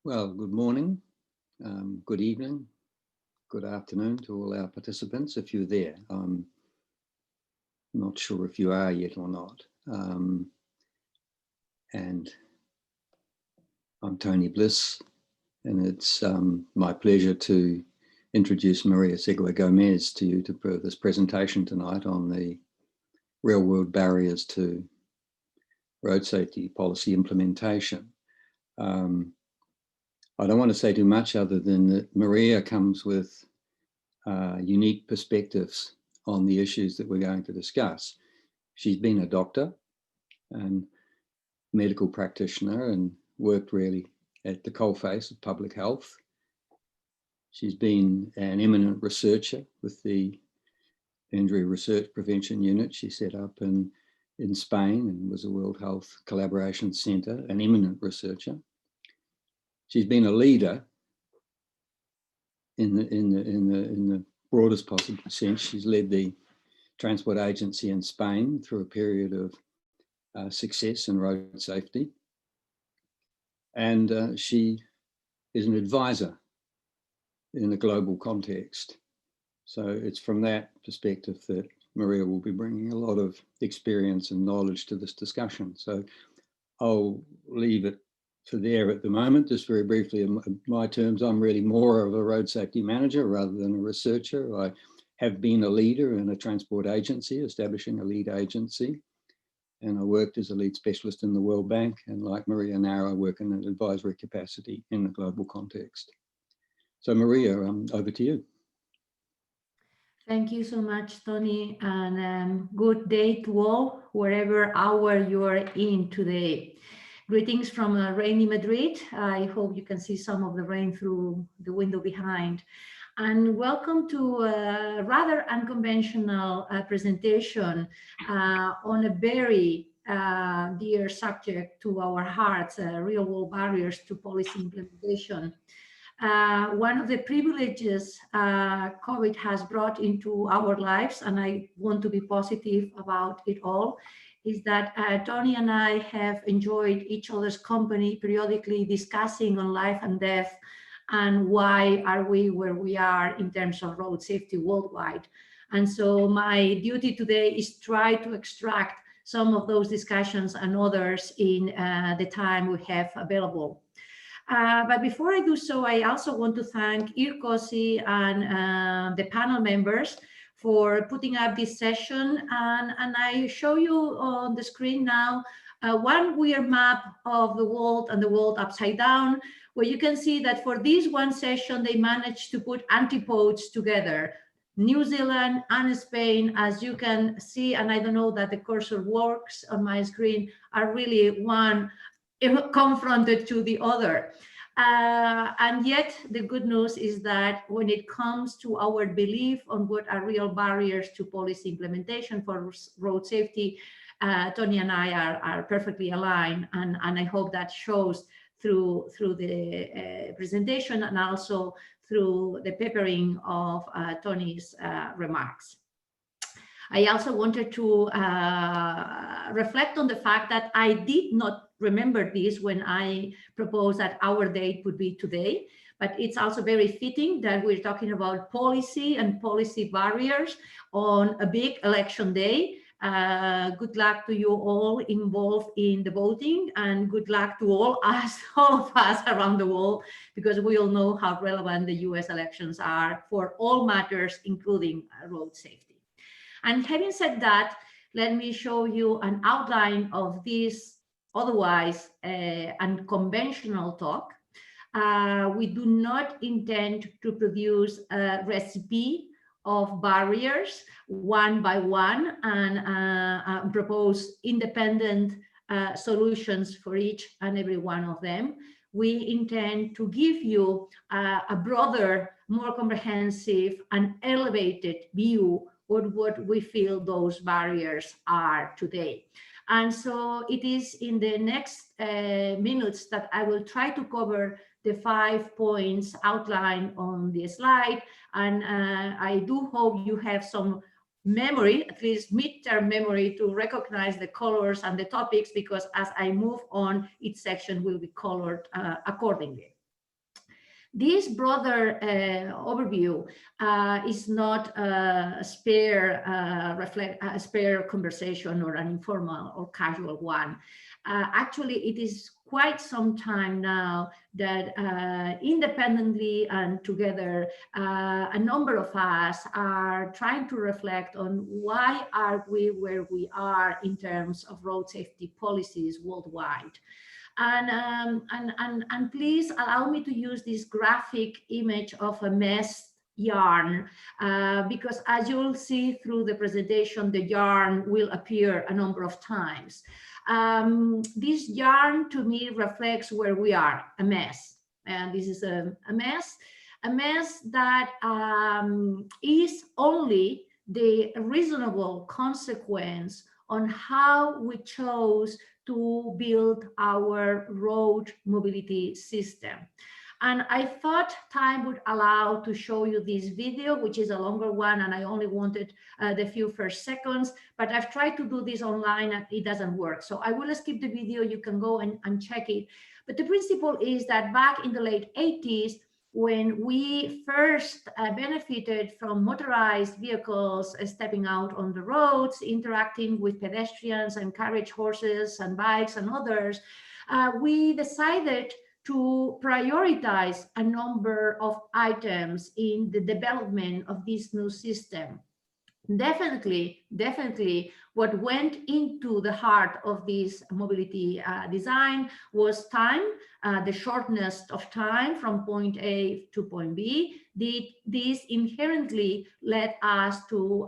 Well, good morning, good evening, good afternoon to all our participants, if you're there. I'm not sure if you are yet or not. And I'm Tony Bliss, and it's my pleasure to introduce Maria Seguí Gómez to you for this presentation tonight on the real-world barriers to road safety policy implementation. I don't want to say too much other than that Maria comes with unique perspectives on the issues that we're going to discuss. She's been a doctor and medical practitioner and worked really at the coalface of public health. She's been an eminent researcher with the Injury Research Prevention Unit she set up in Spain and was a World Health Collaboration Centre, an eminent researcher. She's been a leader in the broadest possible sense. She's led the transport agency in Spain through a period of success in road safety. And she is an advisor in a global context. So it's from that perspective that Maria will be bringing a lot of experience and knowledge to this discussion. So I'll leave it for there at the moment. Just very briefly, in my terms, I'm really more of a road safety manager rather than a researcher. I have been a leader in a transport agency, establishing a lead agency. And I worked as a lead specialist in the World Bank. And like Maria now, I work in an advisory capacity in the global context. So Maria, over to you. Thank you so much, Tony, and good day to all, wherever hour you're in today. Greetings from rainy Madrid. I hope you can see some of the rain through the window behind. And welcome to a rather unconventional presentation on a very dear subject to our hearts, real-world barriers to policy implementation. One of the privileges COVID has brought into our lives, and I want to be positive about it all, is that Tony and I have enjoyed each other's company, periodically discussing on life and death and why are we where we are in terms of road safety worldwide. And so my duty today is try to extract some of those discussions and others in the time we have available. But before I do so, I also want to thank ICoRSI and the panel members for putting up this session. And I show you on the screen now one weird map of the world and the world upside down, where you can see that for this one session, they managed to put antipodes together. New Zealand and Spain, as you can see, and I don't know that the cursor works on my screen, are really one confronted to the other. And yet the good news is that when it comes to our belief on what are real barriers to policy implementation for road safety, Tony and I are perfectly aligned, and I hope that shows through the presentation and also through the peppering of Tony's remarks. I also wanted to reflect on the fact that I did not remember this when I proposed that our date would be today, but it's also very fitting that we're talking about policy and policy barriers on a big election day. Good luck to you all involved in the voting, and good luck to all of us around the world, because we all know how relevant the US elections are for all matters, including road safety. And having said that, let me show you an outline of this otherwise unconventional talk. We do not intend to produce a recipe of barriers one by one and propose independent solutions for each and every one of them. We intend to give you a broader, more comprehensive and elevated view of what we feel those barriers are today. And so it is in the next minutes that I will try to cover the 5 points outlined on the slide. And I do hope you have some memory, at least midterm memory, to recognize the colors and the topics, because as I move on, each section will be colored accordingly. This broader overview is not a spare conversation or an informal or casual one. Actually, it is quite some time now that independently and together, a number of us are trying to reflect on why are we where we are in terms of road safety policies worldwide. And please allow me to use this graphic image of a mess yarn, because as you'll see through the presentation, the yarn will appear a number of times. This yarn to me reflects where we are, a mess. And this is a mess that is only the reasonable consequence on how we chose to build our road mobility system. And I thought time would allow to show you this video, which is a longer one, and I only wanted the few first seconds, but I've tried to do this online and it doesn't work. So I will skip the video, you can go and check it. But the principle is that back in the late 80s, when we first benefited from motorized vehicles stepping out on the roads, interacting with pedestrians and carriage horses and bikes and others, we decided to prioritize a number of items in the development of this new system. Definitely, what went into the heart of this mobility design was time, the shortness of time from point A to point B. This inherently led us to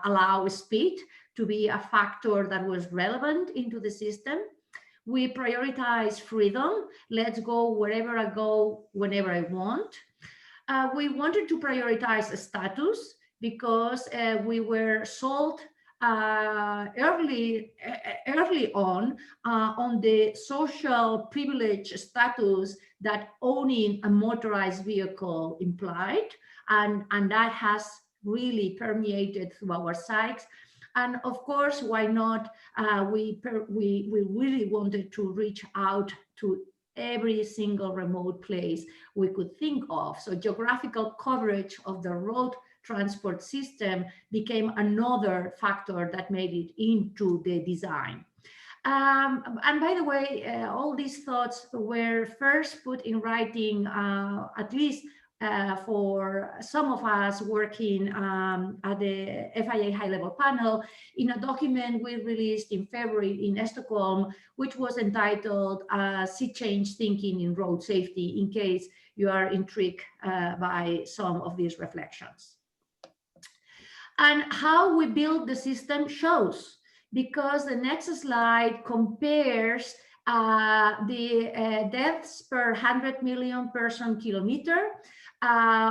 allow speed to be a factor that was relevant into the system. We prioritize freedom. Let's go wherever I go, whenever I want. We wanted to prioritize status because we were sold early on the social privilege status that owning a motorized vehicle implied, and that has really permeated through our sites. And of course, why not? We really wanted to reach out to every single remote place we could think of. So geographical coverage of the road transport system became another factor that made it into the design. And by the way, all these thoughts were first put in writing, at least for some of us working at the FIA high-level panel, in a document we released in February in Stockholm, which was entitled Sea Change Thinking in Road Safety, in case you are intrigued by some of these reflections. And how we build the system shows, because the next slide compares the deaths per 100 million person kilometer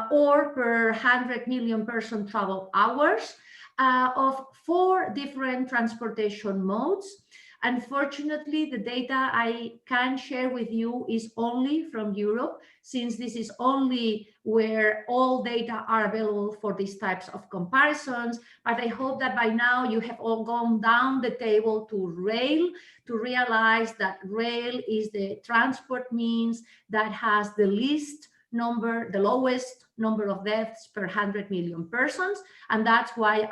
or per 100 million person travel hours of 4 different transportation modes. Unfortunately, the data I can share with you is only from Europe, since this is only where all data are available for these types of comparisons. But I hope that by now you have all gone down the table to rail, to realize that rail is the transport means that has the least number, the lowest number of deaths per 100 million persons. And that's why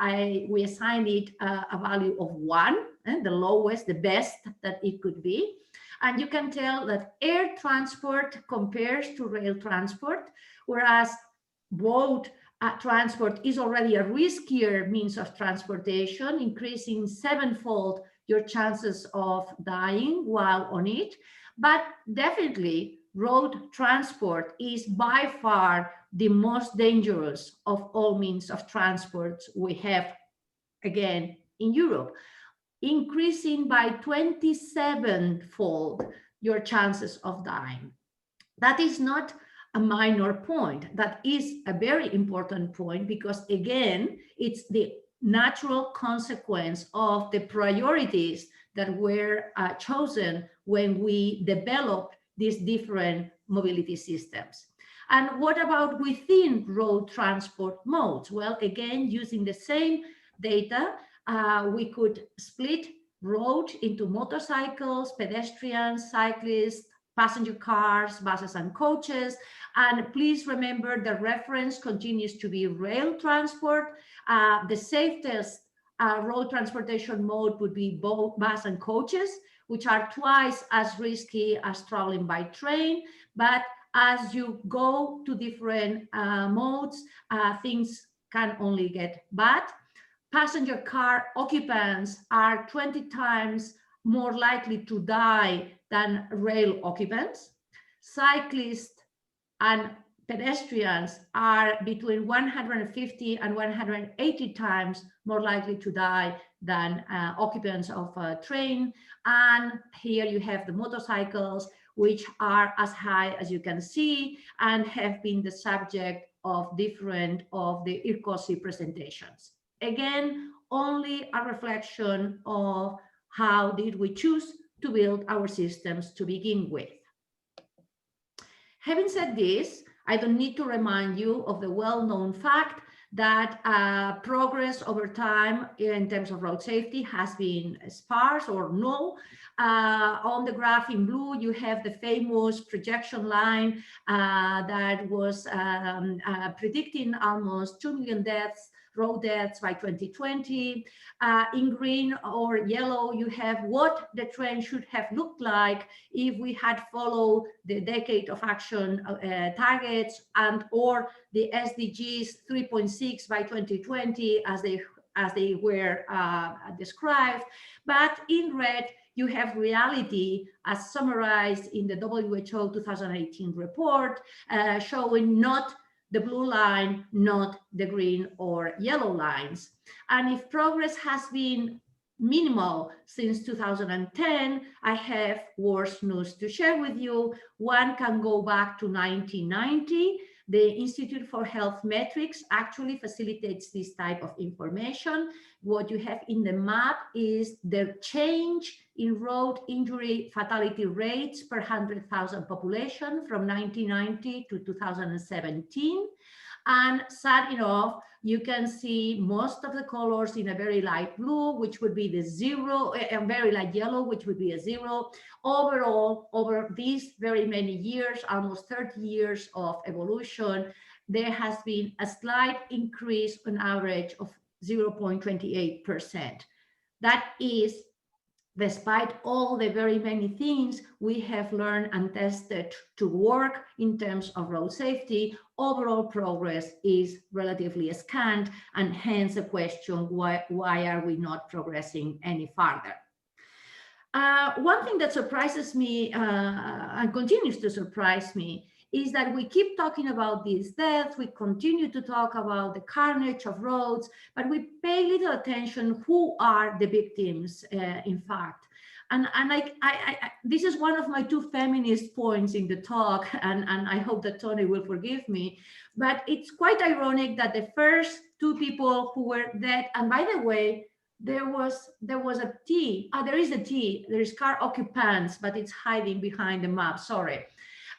we assign it a value of 1, the lowest, the best that it could be. And you can tell that air transport compares to rail transport, whereas road transport is already a riskier means of transportation, increasing 7-fold your chances of dying while on it. But definitely, road transport is by far the most dangerous of all means of transport we have, again, in Europe, increasing by 27-fold your chances of dying. That is not a minor point. That is a very important point, because again, it's the natural consequence of the priorities that were chosen when we developed these different mobility systems. And what about within road transport modes? Well, again, using the same data, we could split road into motorcycles, pedestrians, cyclists, passenger cars, buses, and coaches. And please remember the reference continues to be rail transport. The safest road transportation mode would be both bus and coaches, which are twice as risky as traveling by train. But as you go to different modes, things can only get bad. Passenger car occupants are 20 times more likely to die than rail occupants. Cyclists and pedestrians are between 150 and 180 times more likely to die than occupants of a train. And here you have the motorcycles, which are as high as you can see and have been the subject of different of the ICoRSI presentations. Again, only a reflection of how did we choose to build our systems to begin with. Having said this, I don't need to remind you of the well-known fact that progress over time in terms of road safety has been sparse or no. On the graph in blue, you have the famous projection line that was predicting almost 2 million deaths, road deaths by 2020. In green or yellow, you have what the trend should have looked like if we had followed the decade of action targets and or the SDGs 3.6 by 2020 as they were described. But in red, you have reality as summarized in the WHO 2018 report, showing not the blue line, not the green or yellow lines. And if progress has been minimal since 2010, I have worse news to share with you. One can go back to 1990. The Institute for Health Metrics actually facilitates this type of information. What you have in the map is the change in road injury fatality rates per 100,000 population from 1990 to 2017. And sad enough, you can see most of the colors in a very light blue, which would be the zero, and very light yellow, which would be a zero. Overall, over these very many years, almost 30 years of evolution, there has been a slight increase on average of 0.28%. That is, despite all the very many things we have learned and tested to work in terms of road safety, overall progress is relatively scant, and hence the question, why are we not progressing any farther? One thing that surprises me and continues to surprise me is that we keep talking about these deaths, we continue to talk about the carnage of roads, but we pay little attention who are the victims, in fact. And this is one of my two feminist points in the talk, and I hope that Tony will forgive me, but it's quite ironic that the first two people who were dead, and by the way, there was a T, there is a T, there is car occupants, but it's hiding behind the map, sorry.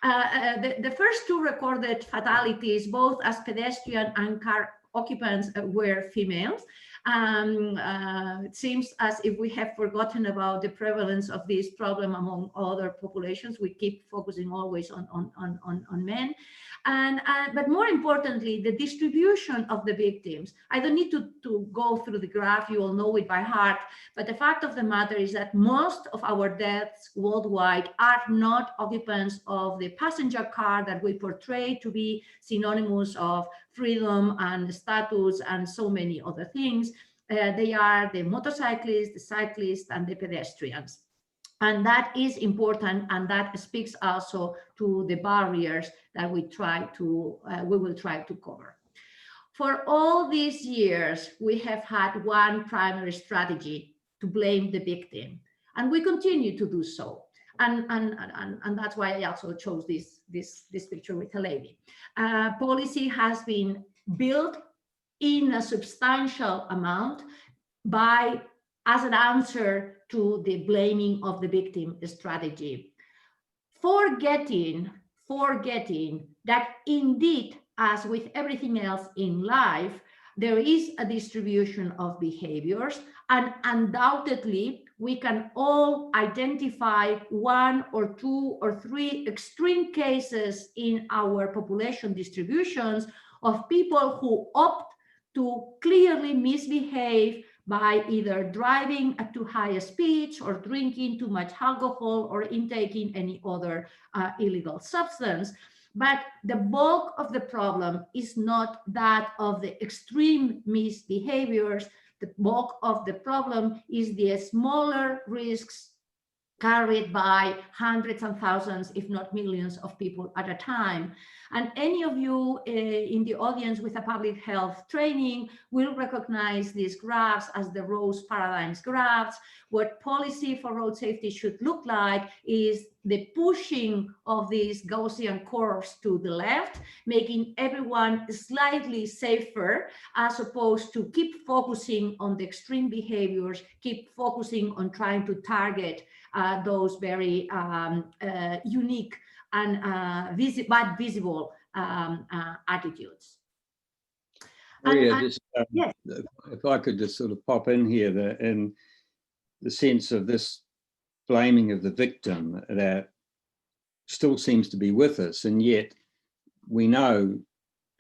The first two recorded fatalities, both as pedestrian and car occupants, were females. It seems as if we have forgotten about the prevalence of this problem among other populations. We keep focusing always on men. But more importantly, the distribution of the victims. I don't need to go through the graph, you all know it by heart, but the fact of the matter is that most of our deaths worldwide are not occupants of the passenger car that we portray to be synonymous of freedom and status and so many other things. They are the motorcyclists, the cyclists, and the pedestrians. And that is important, and that speaks also to the barriers that we will try to cover. For all these years, we have had one primary strategy: to blame the victim, and we continue to do so. And that's why I also chose this picture with a lady. Policy has been built in a substantial amount as an answer to the blaming of the victim strategy, forgetting that indeed, as with everything else in life, there is a distribution of behaviors, and undoubtedly we can all identify 1 or 2 or 3 extreme cases in our population distributions of people who opt to clearly misbehave by either driving at too high a speed or drinking too much alcohol or intaking any other illegal substance. But the bulk of the problem is not that of the extreme misbehaviors. The bulk of the problem is the smaller risks carried by hundreds and thousands, if not millions of people at a time. And any of you in the audience with a public health training will recognize these graphs as the Rose paradigms graphs. What policy for road safety should look like is the pushing of these Gaussian curves to the left, making everyone slightly safer, as opposed to keep focusing on the extreme behaviors, keep focusing on trying to target those very unique and visible attitudes. Maria, yes. if I could just sort of pop in here, in the sense of this blaming of the victim that still seems to be with us, and yet we know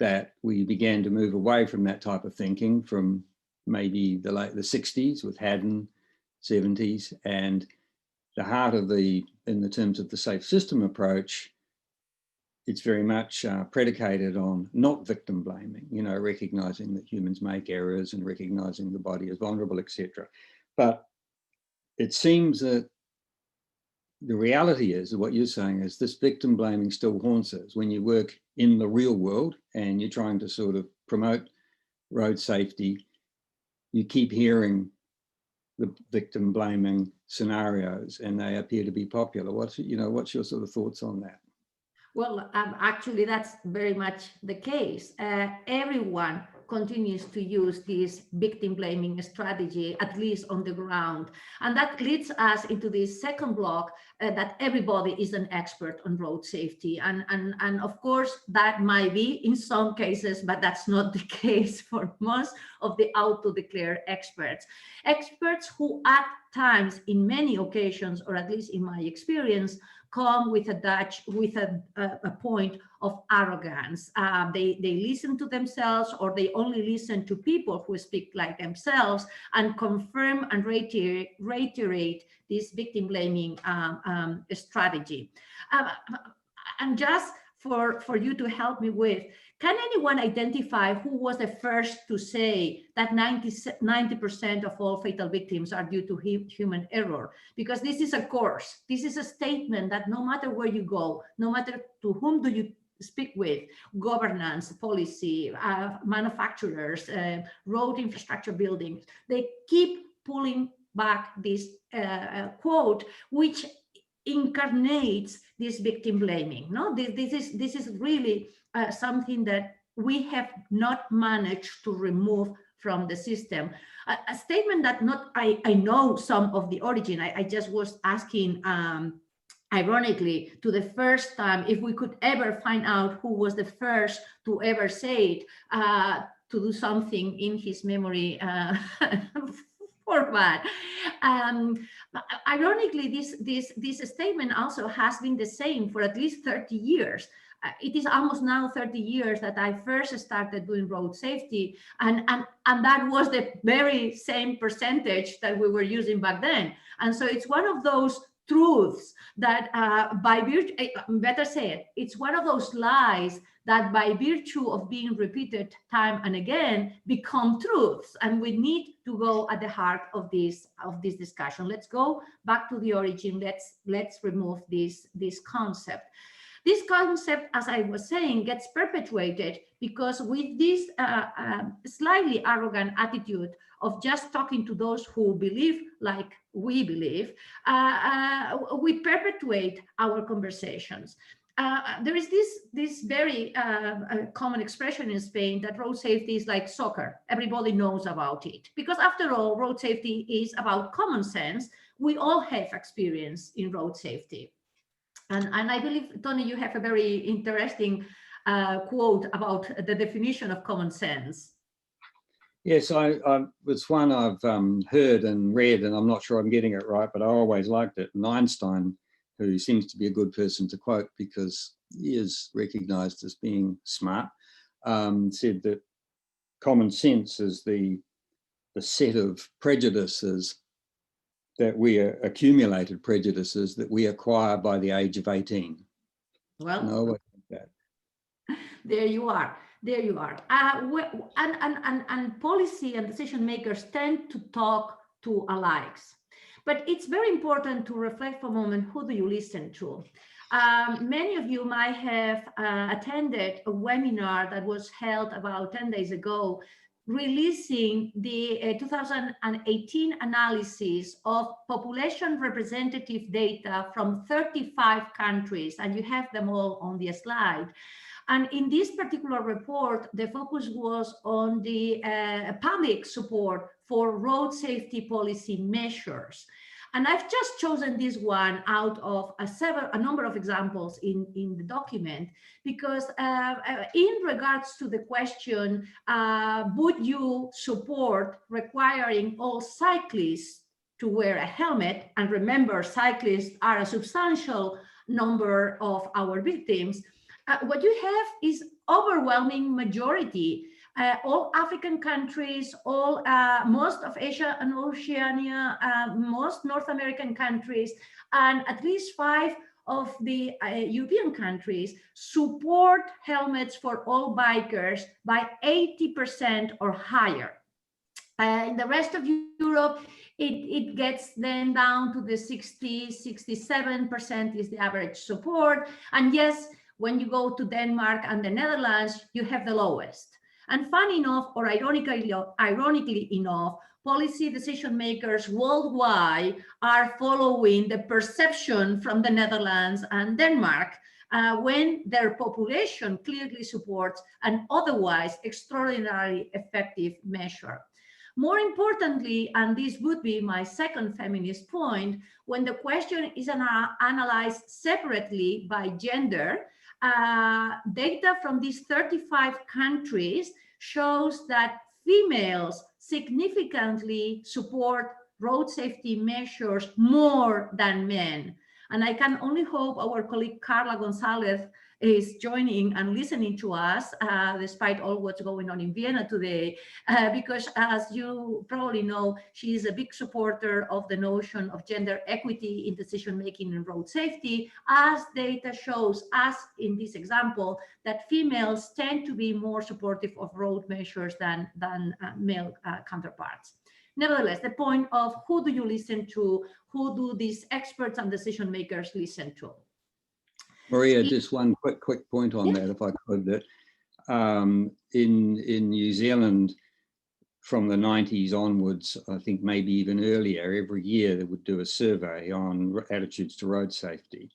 that we began to move away from that type of thinking from maybe the 60s with Haddon, 70s, and the heart of in the terms of the safe system approach, it's very much predicated on not victim blaming, recognizing that humans make errors and recognizing the body is vulnerable, etc. But it seems that the reality is, what you're saying is, this victim blaming still haunts us. When you work in the real world and you're trying to sort of promote road safety, you keep hearing the victim blaming scenarios, and they appear to be popular. What's your sort of thoughts on that? Well, actually, that's very much the case. Everyone continues to use this victim blaming strategy, at least on the ground. And that leads us into this second block, that everybody is an expert on road safety. And of course, that might be in some cases, but that's not the case for most of the auto-declared experts. Experts who at times, in many occasions, or at least in my experience, come with a point of arrogance. They listen to themselves, or they only listen to people who speak like themselves, and confirm and reiterate this victim blaming strategy. And just for you to help me with, can anyone identify who was the first to say that 90% of all fatal victims are due to human error? Because this is a course. This is a statement that no matter where you go, no matter to whom do you speak with, governance, policy, manufacturers, road infrastructure buildings, they keep pulling back this quote, which incarnates this victim blaming. No, this is really something that we have not managed to remove from the system. A statement that I know some of the origin. I just was asking ironically to the first time if we could ever find out who was the first to ever say it, to do something in his memory format. Ironically, this statement also has been the same for at least 30 years. It is almost now 30 years that I first started doing road safety, and that was the very same percentage that we were using back then. And so it's one of those truths that by virtue, better said, it's one of those lies that by virtue of being repeated time and again become truths, and we need to go at the heart of this discussion. Let's go back to the origin. Let's remove this concept. This concept, as I was saying, gets perpetuated because with this slightly arrogant attitude of just talking to those who believe like we believe, we perpetuate our conversations. There is this very common expression in Spain that road safety is like soccer. Everybody knows about it. Because after all, road safety is about common sense. We all have experience in road safety. And I believe, Tony, you have a very interesting quote about the definition of common sense. Yes, it's one I've heard and read, and I'm not sure I'm getting it right, but I always liked it. And Einstein, who seems to be a good person to quote because he is recognized as being smart, said that common sense is the set of prejudices that we accumulated prejudices that we acquire by the age of 18. Well, and I always think that. there you are. There you are. And policy and decision makers tend to talk to alikes. But it's very important to reflect for a moment, who do you listen to? Many of you might have attended a webinar that was held about 10 days ago, releasing the 2018 analysis of population representative data from 35 countries, and you have them all on the slide. And in this particular report, the focus was on the public support for road safety policy measures. And I've just chosen this one out of a number of examples in the document, because in regards to the question, would you support requiring all cyclists to wear a helmet? And remember, cyclists are a substantial number of our victims. What you have is overwhelming majority. All African countries, most of Asia and Oceania, most North American countries, and at least 5 of the European countries support helmets for all bikers by 80% or higher. In the rest of Europe, it gets then down to the 67% is the average support. And yes, when you go to Denmark and the Netherlands, you have the lowest. And funny enough, or ironically enough, policy decision makers worldwide are following the perception from the Netherlands and Denmark when their population clearly supports an otherwise extraordinarily effective measure. More importantly, and this would be my second feminist point, when the question is analyzed separately by gender, data from these 35 countries shows that females significantly support road safety measures more than men. And I can only hope our colleague Carla Gonzalez is joining and listening to us, despite all what's going on in Vienna today, because as you probably know, she is a big supporter of the notion of gender equity in decision-making in road safety, as data shows us in this example that females tend to be more supportive of road measures than male counterparts. Nevertheless, the point of who do you listen to, who do these experts and decision makers listen to? Maria, just one quick point on that, if I could, that in New Zealand, from the 90s onwards, I think maybe even earlier, every year they would do a survey on attitudes to road safety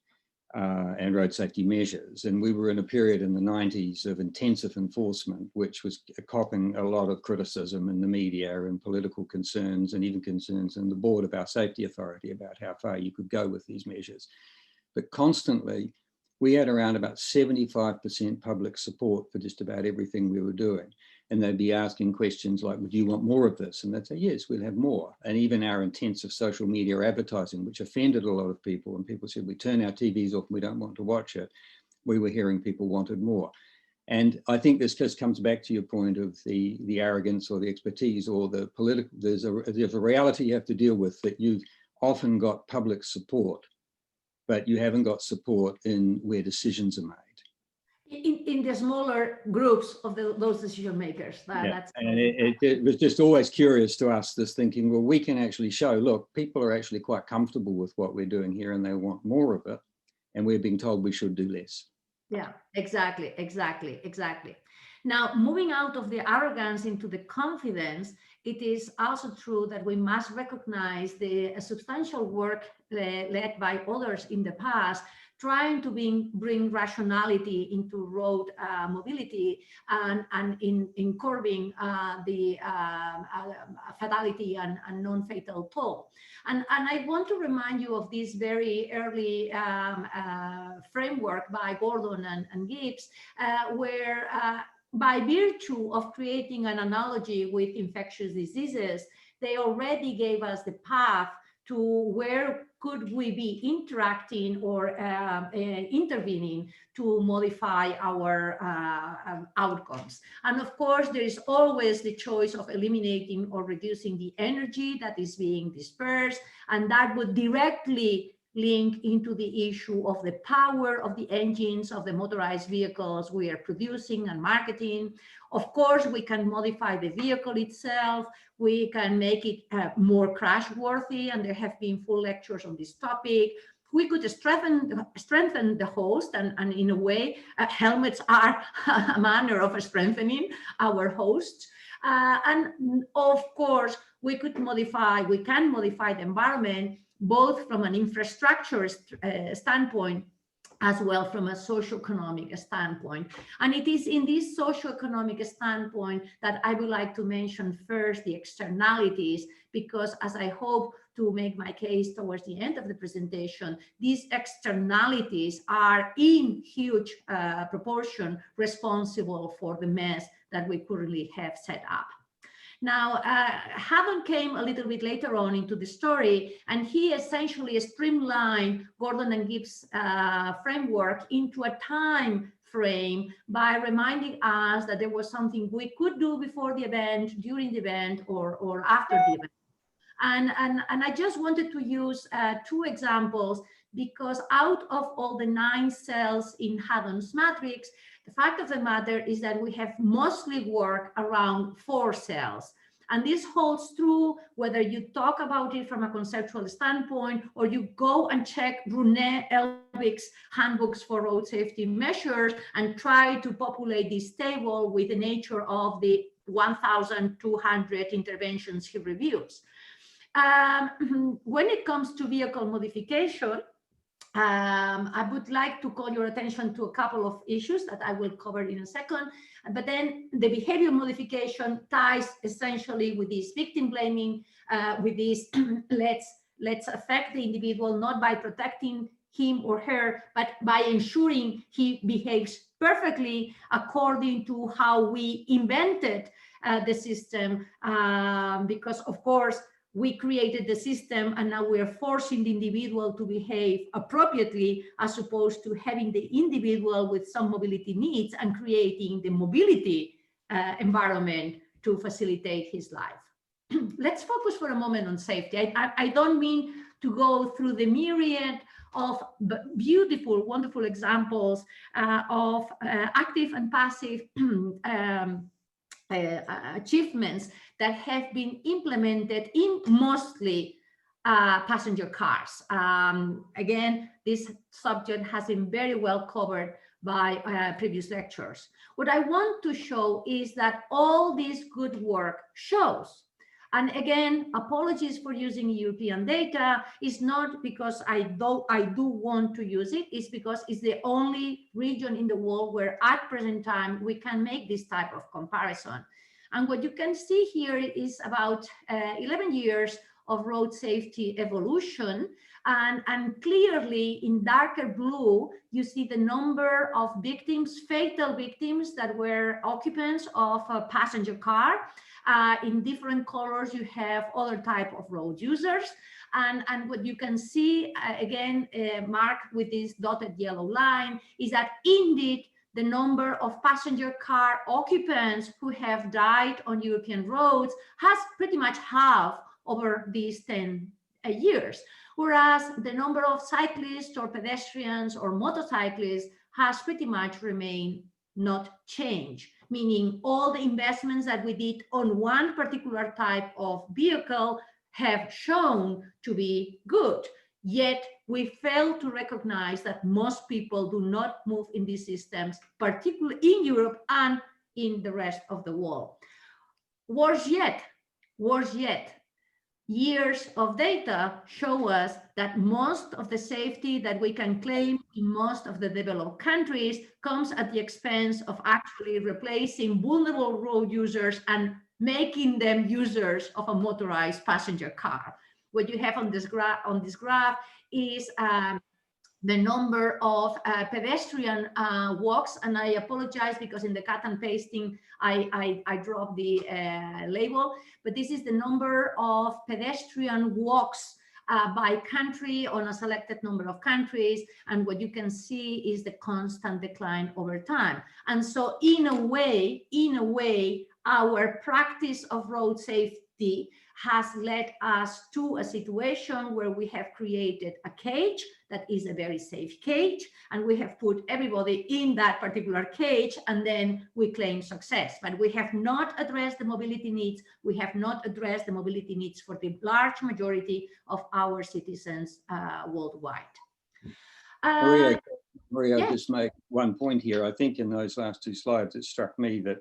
and road safety measures. And we were in a period in the 90s of intensive enforcement, which was copping a lot of criticism in the media and political concerns, and even concerns in the board of our safety authority about how far you could go with these measures. But constantly, we had around about 75% public support for just about everything we were doing. And they'd be asking questions like, would you want more of this? And they'd say, yes, we'll have more. And even our intensive social media advertising, which offended a lot of people, and people said, we turn our TVs off and we don't want to watch it. We were hearing people wanted more. And I think this just comes back to your point of the arrogance or the expertise or the political, there's a reality you have to deal with, that you've often got public support, but you haven't got support in where decisions are made. In the smaller groups of those decision makers. That's and it was just always curious to us, this thinking, well, we can actually show, look, people are actually quite comfortable with what we're doing here and they want more of it. And we're being told we should do less. Yeah, exactly. Now, moving out of the arrogance into the confidence, it is also true that we must recognize the substantial work led by others in the past, trying to bring rationality into road mobility and in curbing the fatality and non-fatal toll. And I want to remind you of this very early framework by Gordon and Gibbs, where by virtue of creating an analogy with infectious diseases, they already gave us the path to where could we be interacting or intervening to modify our outcomes. And of course, there is always the choice of eliminating or reducing the energy that is being dispersed, and that would directly link into the issue of the power of the engines of the motorized vehicles we are producing and marketing. Of course, we can modify the vehicle itself. We can make it more crash worthy, and there have been full lectures on this topic. We could strengthen the host, and in a way, helmets are a manner of strengthening our hosts. And of course, we can modify the environment, both from an infrastructure standpoint as well from a socioeconomic standpoint. And it is in this socioeconomic standpoint that I would like to mention first the externalities, because as I hope to make my case towards the end of the presentation, these externalities are in huge proportion responsible for the mess that we currently have set up. Now, Haddon came a little bit later on into the story, and he essentially streamlined Gordon and Gibbs' framework into a time frame by reminding us that there was something we could do before the event, during the event, or after the event. And I just wanted to use 2 examples, because out of all the 9 cells in Haddon's matrix, the fact of the matter is that we have mostly worked around 4 cells. And this holds true whether you talk about it from a conceptual standpoint, or you go and check Brune Elvig's handbooks for road safety measures and try to populate this table with the nature of the 1,200 interventions he reviews. When it comes to vehicle modification, I would like to call your attention to a couple of issues that I will cover in a second. But then the behavior modification ties essentially with this victim blaming, with this let's affect the individual not by protecting him or her, but by ensuring he behaves perfectly according to how we invented the system, because of course we created the system, and now we are forcing the individual to behave appropriately, as opposed to having the individual with some mobility needs and creating the mobility environment to facilitate his life. Let's focus for a moment on safety. I don't mean to go through the myriad of beautiful, wonderful examples of active and passive achievements that have been implemented in mostly passenger cars. Again, this subject has been very well covered by previous lectures. What I want to show is that all this good work shows, and again, apologies for using European data, is not because I do want to use it, it's because it's the only region in the world where at present time we can make this type of comparison. And what you can see here is about 11 years of road safety evolution. And clearly in darker blue, you see the number of victims, fatal victims that were occupants of a passenger car. In different colors, you have other type of road users. And what you can see, again, marked with this dotted yellow line, is that indeed, the number of passenger car occupants who have died on European roads has pretty much halved over these 10 years, whereas the number of cyclists or pedestrians or motorcyclists has pretty much remained not changed, meaning all the investments that we did on one particular type of vehicle have shown to be good. Yet we fail to recognize that most people do not move in these systems, particularly in Europe and in the rest of the world. Worse yet, years of data show us that most of the safety that we can claim in most of the developed countries comes at the expense of actually replacing vulnerable road users and making them users of a motorized passenger car. What you have on this graph is the number of pedestrian walks, and I apologize because in the cut and pasting I dropped the label, but this is the number of pedestrian walks by country on a selected number of countries, and what you can see is the constant decline over time. And so in a way, our practice of road safety has led us to a situation where we have created a cage that is a very safe cage, and we have put everybody in that particular cage, and then we claim success. But we have not addressed the mobility needs. We have not addressed the mobility needs for the large majority of our citizens worldwide. Maria, yeah. just make one point here. I think in those last two slides, it struck me that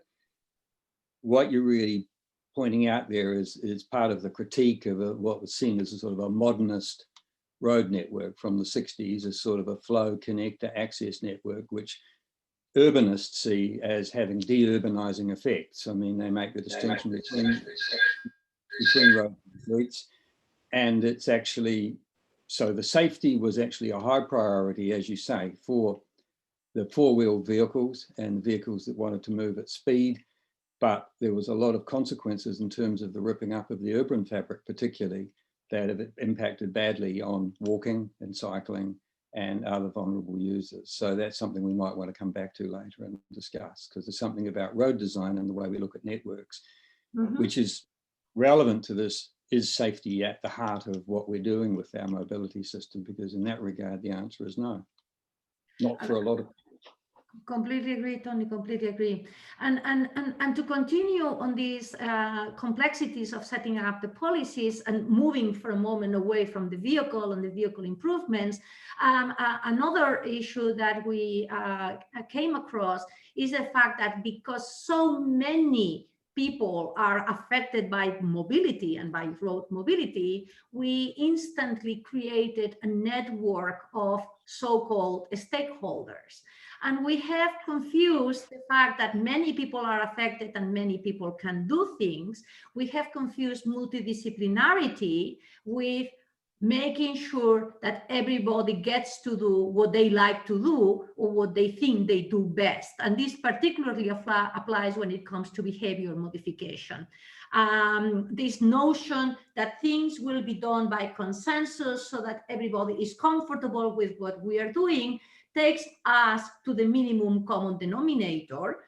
what you're really pointing out there is part of the critique of what was seen as a sort of a modernist road network from the 60s, as sort of a flow connector access network, which urbanists see as having de-urbanizing effects. I mean, they make the distinction between road streets, and it's actually, so the safety was actually a high priority, as you say, for the four-wheeled vehicles and vehicles that wanted to move at speed. But there was a lot of consequences in terms of the ripping up of the urban fabric, particularly, that have impacted badly on walking and cycling and other vulnerable users. So that's something we might want to come back to later and discuss, because there's something about road design and the way we look at networks, which is relevant to this. Is safety at the heart of what we're doing with our mobility system? Because in that regard, the answer is no, not for a lot of people. Completely agree, Tony, completely agree. And to continue on these complexities of setting up the policies and moving for a moment away from the vehicle and the vehicle improvements, another issue that we came across is the fact that because so many people are affected by mobility and by road mobility, we instantly created a network of so-called stakeholders. And we have confused the fact that many people are affected and many people can do things. We have confused multidisciplinarity with making sure that everybody gets to do what they like to do or what they think they do best. And this particularly applies when it comes to behavior modification. This notion that things will be done by consensus so that everybody is comfortable with what we are doing takes us to the minimum common denominator,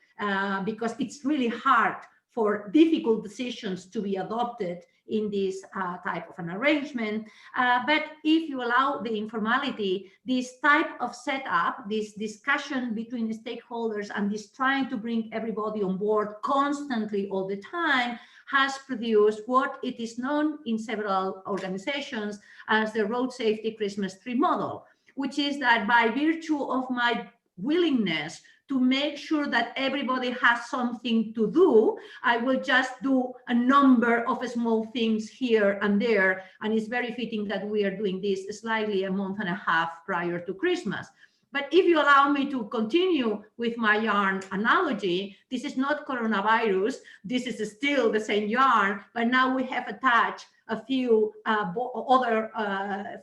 because it's really hard for difficult decisions to be adopted in this type of an arrangement. But if you allow the informality, this type of setup, this discussion between the stakeholders and this trying to bring everybody on board constantly all the time has produced what it is known in several organizations as the road safety Christmas tree model, which is that by virtue of my willingness to make sure that everybody has something to do, I will just do a number of small things here and there. And it's very fitting that we are doing this slightly a month and a half prior to Christmas. But if you allow me to continue with my yarn analogy, this is not coronavirus. This is still the same yarn, but now we have attached a few other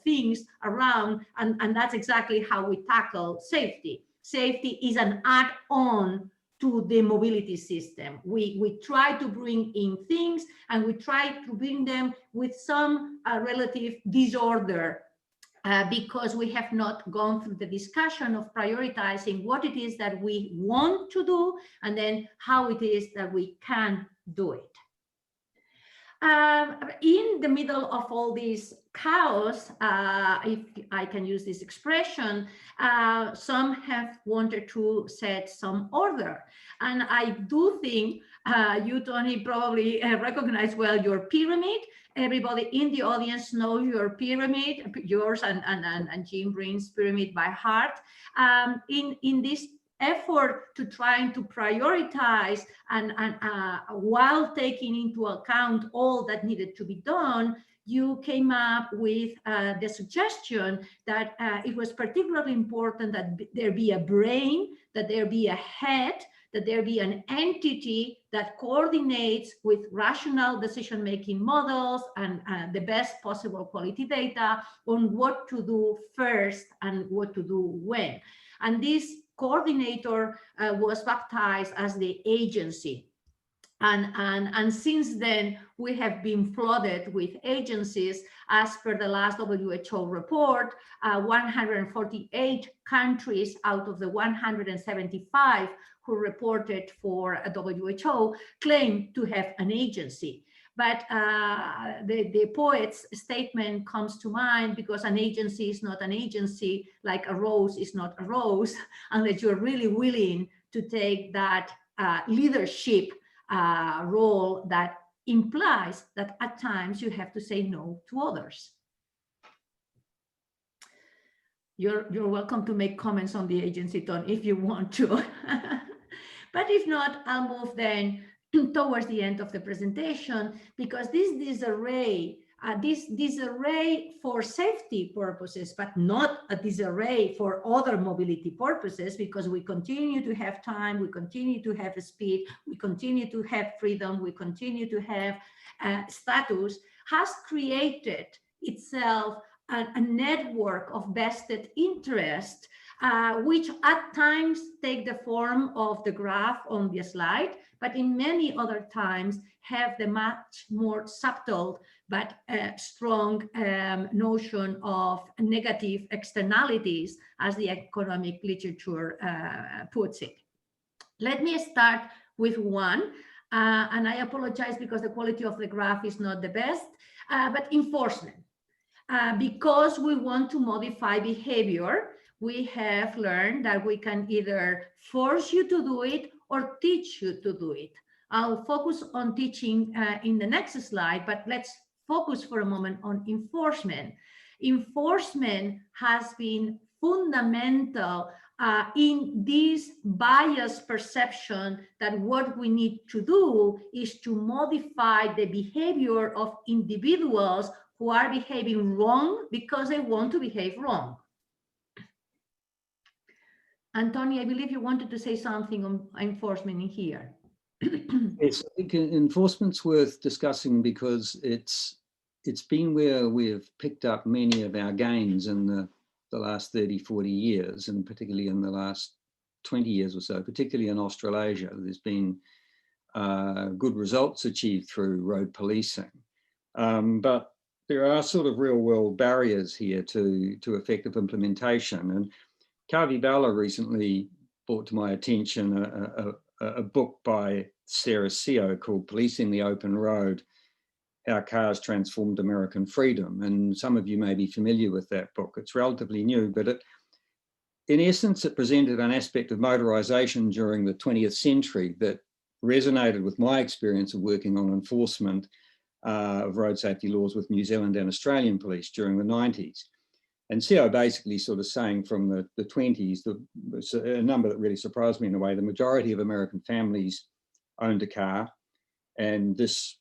things around, and that's exactly how we tackle safety. Safety is an add-on to the mobility system. We try to bring in things, and we try to bring them with some relative disorder, because we have not gone through the discussion of prioritizing what it is that we want to do and then how it is that we can do it. In the middle of all this chaos, if I can use this expression, some have wanted to set some order. And I do think you, Tony, probably recognize well your pyramid. Everybody in the audience knows your pyramid, yours and Jim Green's pyramid by heart. In this effort to trying to prioritize and while taking into account all that needed to be done, you came up with the suggestion that it was particularly important that there be a brain, that there be a head, that there be an entity that coordinates with rational decision-making models and the best possible quality data on what to do first and what to do when. And this coordinator was baptized as the agency. And since then, we have been flooded with agencies. As per the last WHO report, 148 countries out of the 175 who reported for a WHO claim to have an agency. But the poet's statement comes to mind, because an agency is not an agency, like a rose is not a rose, unless you're really willing to take that leadership role that implies that at times you have to say no to others. You're welcome to make comments on the agency, Tony, if you want to. But if not, I'll move then towards the end of the presentation, because this disarray for safety purposes, but not a disarray for other mobility purposes, because we continue to have time, we continue to have speed, we continue to have freedom, we continue to have status, has created itself a network of vested interest, which at times take the form of the graph on the slide, but in many other times have the much more subtle but strong notion of negative externalities, as the economic literature puts it. Let me start with one, and I apologize because the quality of the graph is not the best, but enforcement. Because we want to modify behavior, we have learned that we can either force you to do it or teach you to do it. I'll focus on teaching in the next slide, but let's focus for a moment on enforcement. Enforcement has been fundamental in this bias perception that what we need to do is to modify the behavior of individuals who are behaving wrong because they want to behave wrong. And Tony, I believe you wanted to say something on enforcement in here. Yes, I think enforcement's worth discussing because it's been where we've picked up many of our gains in the last 30, 40 years, and particularly in the last 20 years or so, particularly in Australasia. There's been good results achieved through road policing. But there are sort of real world barriers here to effective implementation. And Kavi Bala recently brought to my attention a book by Sarah Seo called Policing the Open Road, How Cars Transformed American Freedom. And some of you may be familiar with that book. It's relatively new, but in essence, it presented an aspect of motorization during the 20th century that resonated with my experience of working on enforcement of road safety laws with New Zealand and Australian police during the 90s. And Seo basically sort of saying from the 20s, a number that really surprised me in a way, the majority of American families owned a car, and this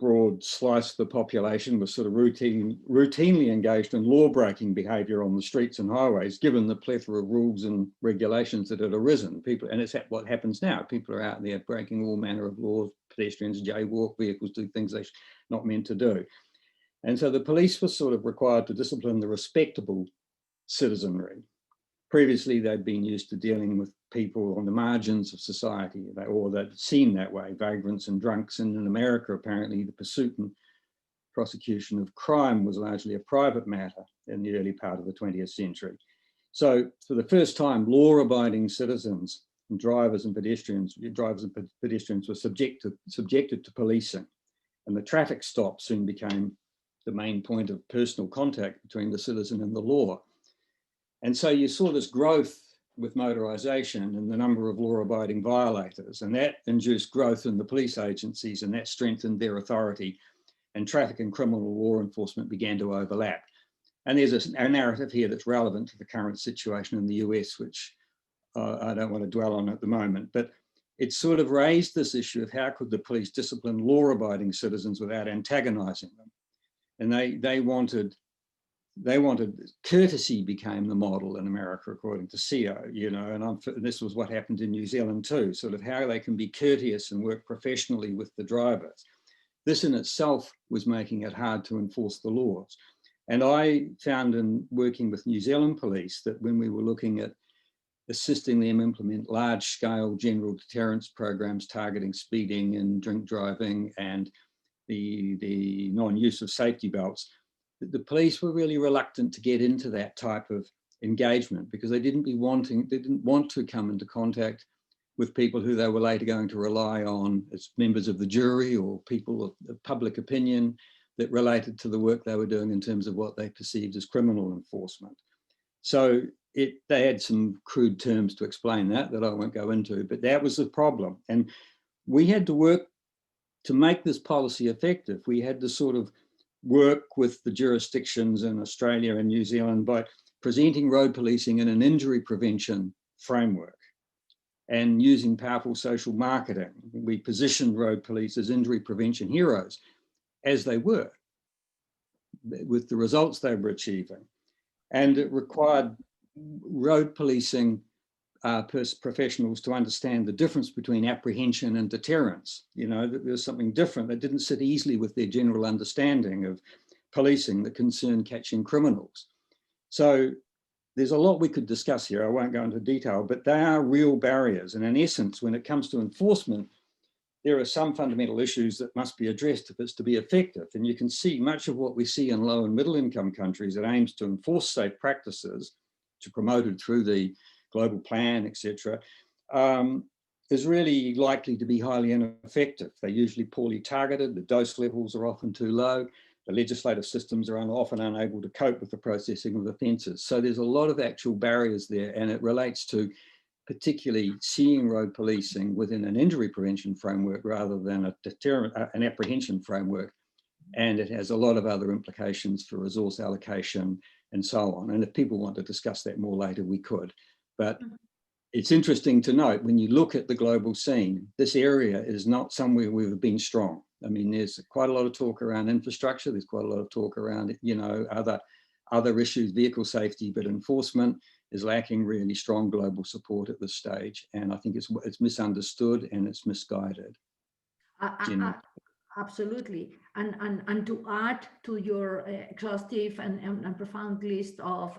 broad slice of the population was sort of routinely engaged in law-breaking behaviour on the streets and highways, given the plethora of rules and regulations that had arisen. And it's what happens now. People are out there breaking all manner of laws, pedestrians jaywalk, vehicles do things they're not meant to do. And so the police were sort of required to discipline the respectable citizenry. Previously, they'd been used to dealing with people on the margins of society, or that seemed that way, vagrants and drunks. And in America, apparently, the pursuit and prosecution of crime was largely a private matter in the early part of the 20th century. So for the first time, law-abiding citizens and drivers and pedestrians were subjected to policing. And the traffic stop soon became the main point of personal contact between the citizen and the law. And so you saw this growth with motorisation and the number of law-abiding violators, and that induced growth in the police agencies, and that strengthened their authority, and traffic and criminal law enforcement began to overlap. And there's a narrative here that's relevant to the current situation in the US, which I don't want to dwell on at the moment, but it sort of raised this issue of how could the police discipline law-abiding citizens without antagonising them. And they wanted they wanted, courtesy became the model in America, according to CEO, you know, and this was what happened in New Zealand too, sort of how they can be courteous and work professionally with the drivers. This in itself was making it hard to enforce the laws. And I found in working with New Zealand police that when we were looking at assisting them implement large-scale general deterrence programs targeting speeding and drink driving and the non-use of safety belts, the police were really reluctant to get into that type of engagement because they didn't want to come into contact with people who they were later going to rely on as members of the jury or people of public opinion that related to the work they were doing in terms of what they perceived as criminal enforcement. So they had some crude terms to explain that I won't go into, but that was the problem. And we had to work to make this policy effective. We had to sort of work with the jurisdictions in Australia and New Zealand by presenting road policing in an injury prevention framework and using powerful social marketing. We positioned road police as injury prevention heroes, as they were, with the results they were achieving. And it required road policing professionals to understand the difference between apprehension and deterrence. You know, that there's something different that didn't sit easily with their general understanding of policing that concerned catching criminals. So there's a lot we could discuss here. I won't go into detail, but they are real barriers. And in essence, when it comes to enforcement, there are some fundamental issues that must be addressed if it's to be effective. And you can see much of what we see in low and middle income countries that aims to enforce safe practices, which are promoted through the global plan, etc., is really likely to be highly ineffective. They're usually poorly targeted, the dose levels are often too low, the legislative systems are often unable to cope with the processing of offences. So there's a lot of actual barriers there, and it relates to particularly seeing road policing within an injury prevention framework rather than an apprehension framework. And it has a lot of other implications for resource allocation and so on. And if people want to discuss that more later, we could. But it's interesting to note, when you look at the global scene, this area is not somewhere we've been strong. I mean, there's quite a lot of talk around infrastructure. There's quite a lot of talk around, you know, other issues, vehicle safety, but enforcement is lacking really strong global support at this stage. And I think it's misunderstood and it's misguided. Absolutely. And to add to your exhaustive and profound list of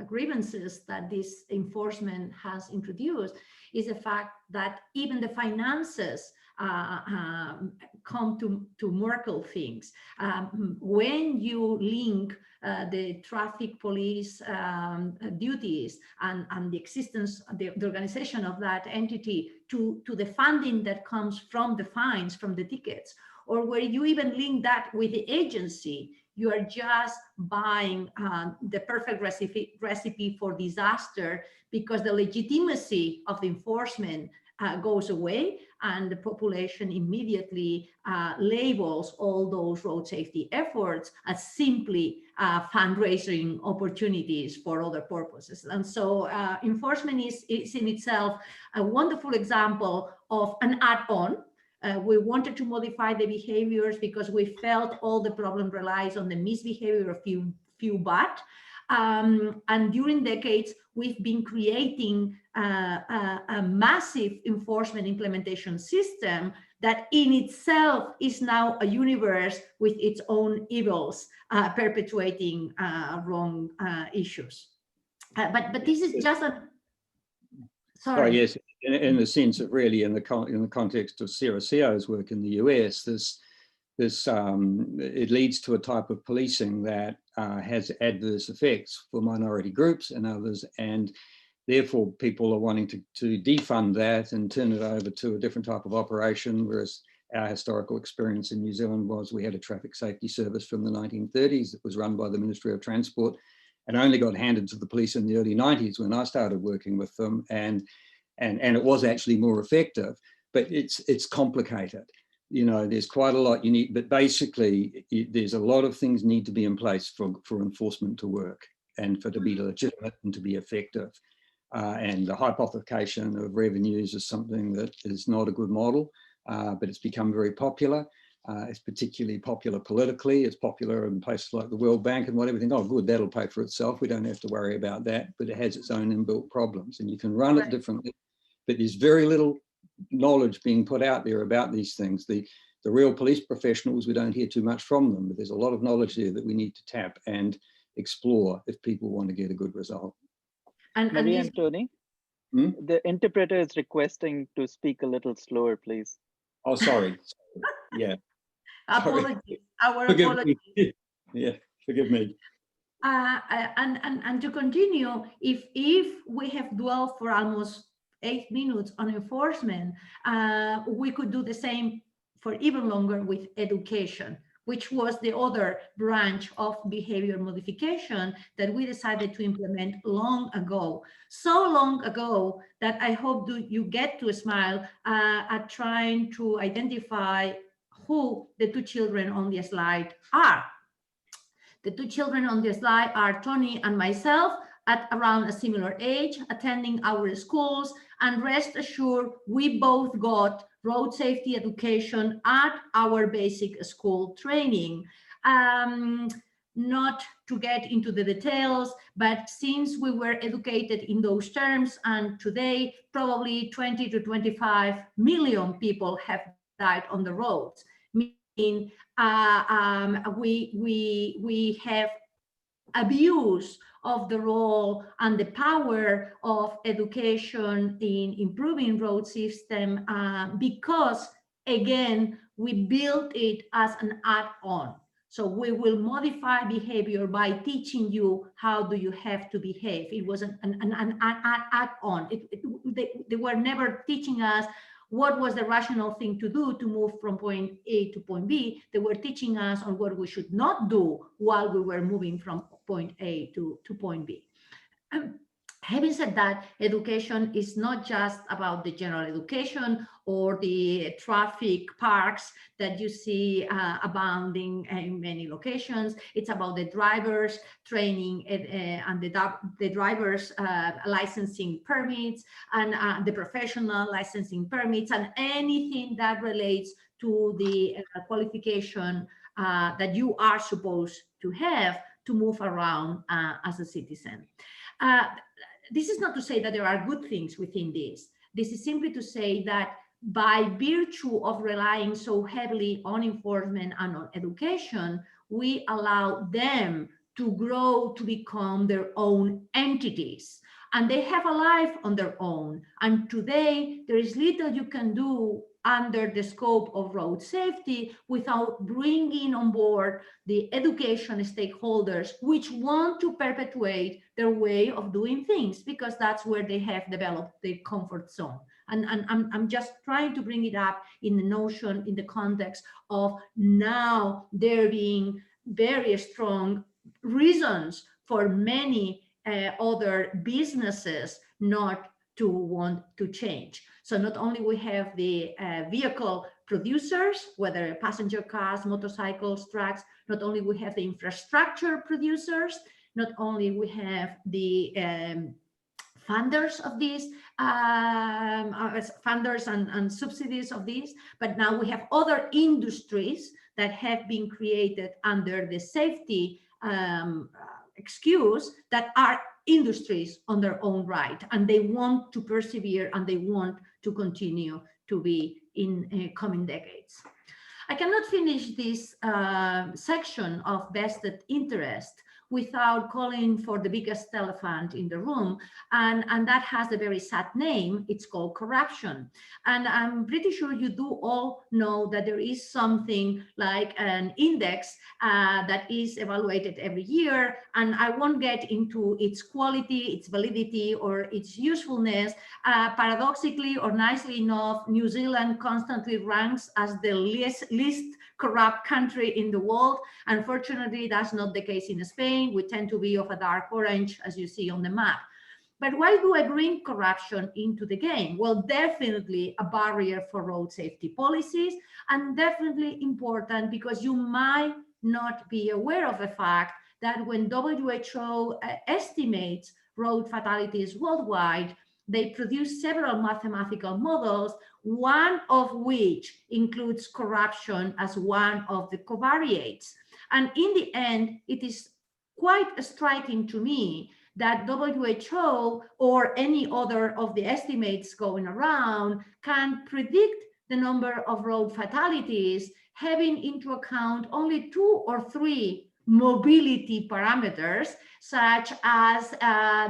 grievances that this enforcement has introduced is the fact that even the finances come to murkle things. When you link the traffic police duties and the existence, the organization of that entity to the funding that comes from the fines, from the tickets, or where you even link that with the agency, you are just buying the perfect recipe for disaster, because the legitimacy of the enforcement goes away and the population immediately labels all those road safety efforts as simply fundraising opportunities for other purposes. And so enforcement is in itself a wonderful example of an add-on. We wanted to modify the behaviors because we felt all the problem relies on the misbehavior of few but. And during decades, we've been creating a massive enforcement implementation system that in itself is now a universe with its own evils, perpetuating wrong issues. But this is just a... Sorry. Oh, yes, in the sense that really in the context of Sarah CEO's work in the US, it leads to a type of policing that has adverse effects for minority groups and others, and therefore people are wanting to defund that and turn it over to a different type of operation, whereas our historical experience in New Zealand was we had a traffic safety service from the 1930s that was run by the Ministry of Transport and only got handed to the police in the early 90s when I started working with them, and it was actually more effective, but it's complicated. You know, there's quite a lot you need, but basically there's a lot of things need to be in place for enforcement to work and for it to be legitimate and to be effective. And the hypothecation of revenues is something that is not a good model, but it's become very popular. It's particularly popular politically. It's popular in places like the World Bank and whatever. Think, oh, good, that'll pay for itself. We don't have to worry about that. But it has its own inbuilt problems, and you can run it differently. But there's very little knowledge being put out there about these things. The real police professionals, we don't hear too much from them, but there's a lot of knowledge there that we need to tap and explore if people want to get a good result. Maria and Tony, the interpreter is requesting to speak a little slower, please. Oh, sorry. Yeah. Apologies. Our forgive apologies. Me. Yeah, forgive me. And to continue, if we have dwelled for almost 8 minutes on enforcement, we could do the same for even longer with education, which was the other branch of behavior modification that we decided to implement long ago. So long ago that I hope you get to smile at trying to identify who the two children on the slide are. The two children on the slide are Tony and myself, at around a similar age, attending our schools, and rest assured, we both got road safety education at our basic school training. Not to get into the details, but since we were educated in those terms, and today probably 20 to 25 million people have died on the roads, meaning we have abuse of the role and the power of education in improving road system because, again, we built it as an add-on. So we will modify behavior by teaching you how do you have to behave. It was an add-on. They were never teaching us what was the rational thing to do to move from point A to point B. They were teaching us on what we should not do while we were moving from point A to point B. Having said that, education is not just about the general education or the traffic parks that you see abounding in many locations. It's about the drivers training and the drivers licensing permits and the professional licensing permits and anything that relates to the qualification that you are supposed to have to move around as a citizen. This is not to say that there are good things within this. This is simply to say that by virtue of relying so heavily on enforcement and on education, we allow them to grow to become their own entities. And they have a life on their own. And today, there is little you can do under the scope of road safety without bringing on board the education stakeholders which want to perpetuate their way of doing things because that's where they have developed their comfort zone. And I'm just trying to bring it up in the notion, in the context of now there being very strong reasons for many other businesses not to want to change. So not only we have the vehicle producers, whether passenger cars, motorcycles, trucks, not only we have the infrastructure producers, not only we have the funders of these, funders and subsidies of these, but now we have other industries that have been created under the safety excuse that are industries on their own right, and they want to persevere and they want to continue to be in coming decades. I cannot finish this section of vested interest without calling for the biggest elephant in the room, and that has a very sad name. It's called corruption. And I'm pretty sure you do all know that there is something like an index that is evaluated every year, and I won't get into its quality, its validity, or its usefulness. Paradoxically or nicely enough, New Zealand constantly ranks as the least corrupt country in the world. Unfortunately, that's not the case in Spain. We tend to be of a dark orange, as you see on the map. But why do I bring corruption into the game? Well, definitely a barrier for road safety policies, and definitely important because you might not be aware of the fact that when WHO estimates road fatalities worldwide, they produce several mathematical models, one of which includes corruption as one of the covariates. And in the end, it is quite striking to me that WHO or any other of the estimates going around can predict the number of road fatalities, having into account only 2 or 3 mobility parameters, such as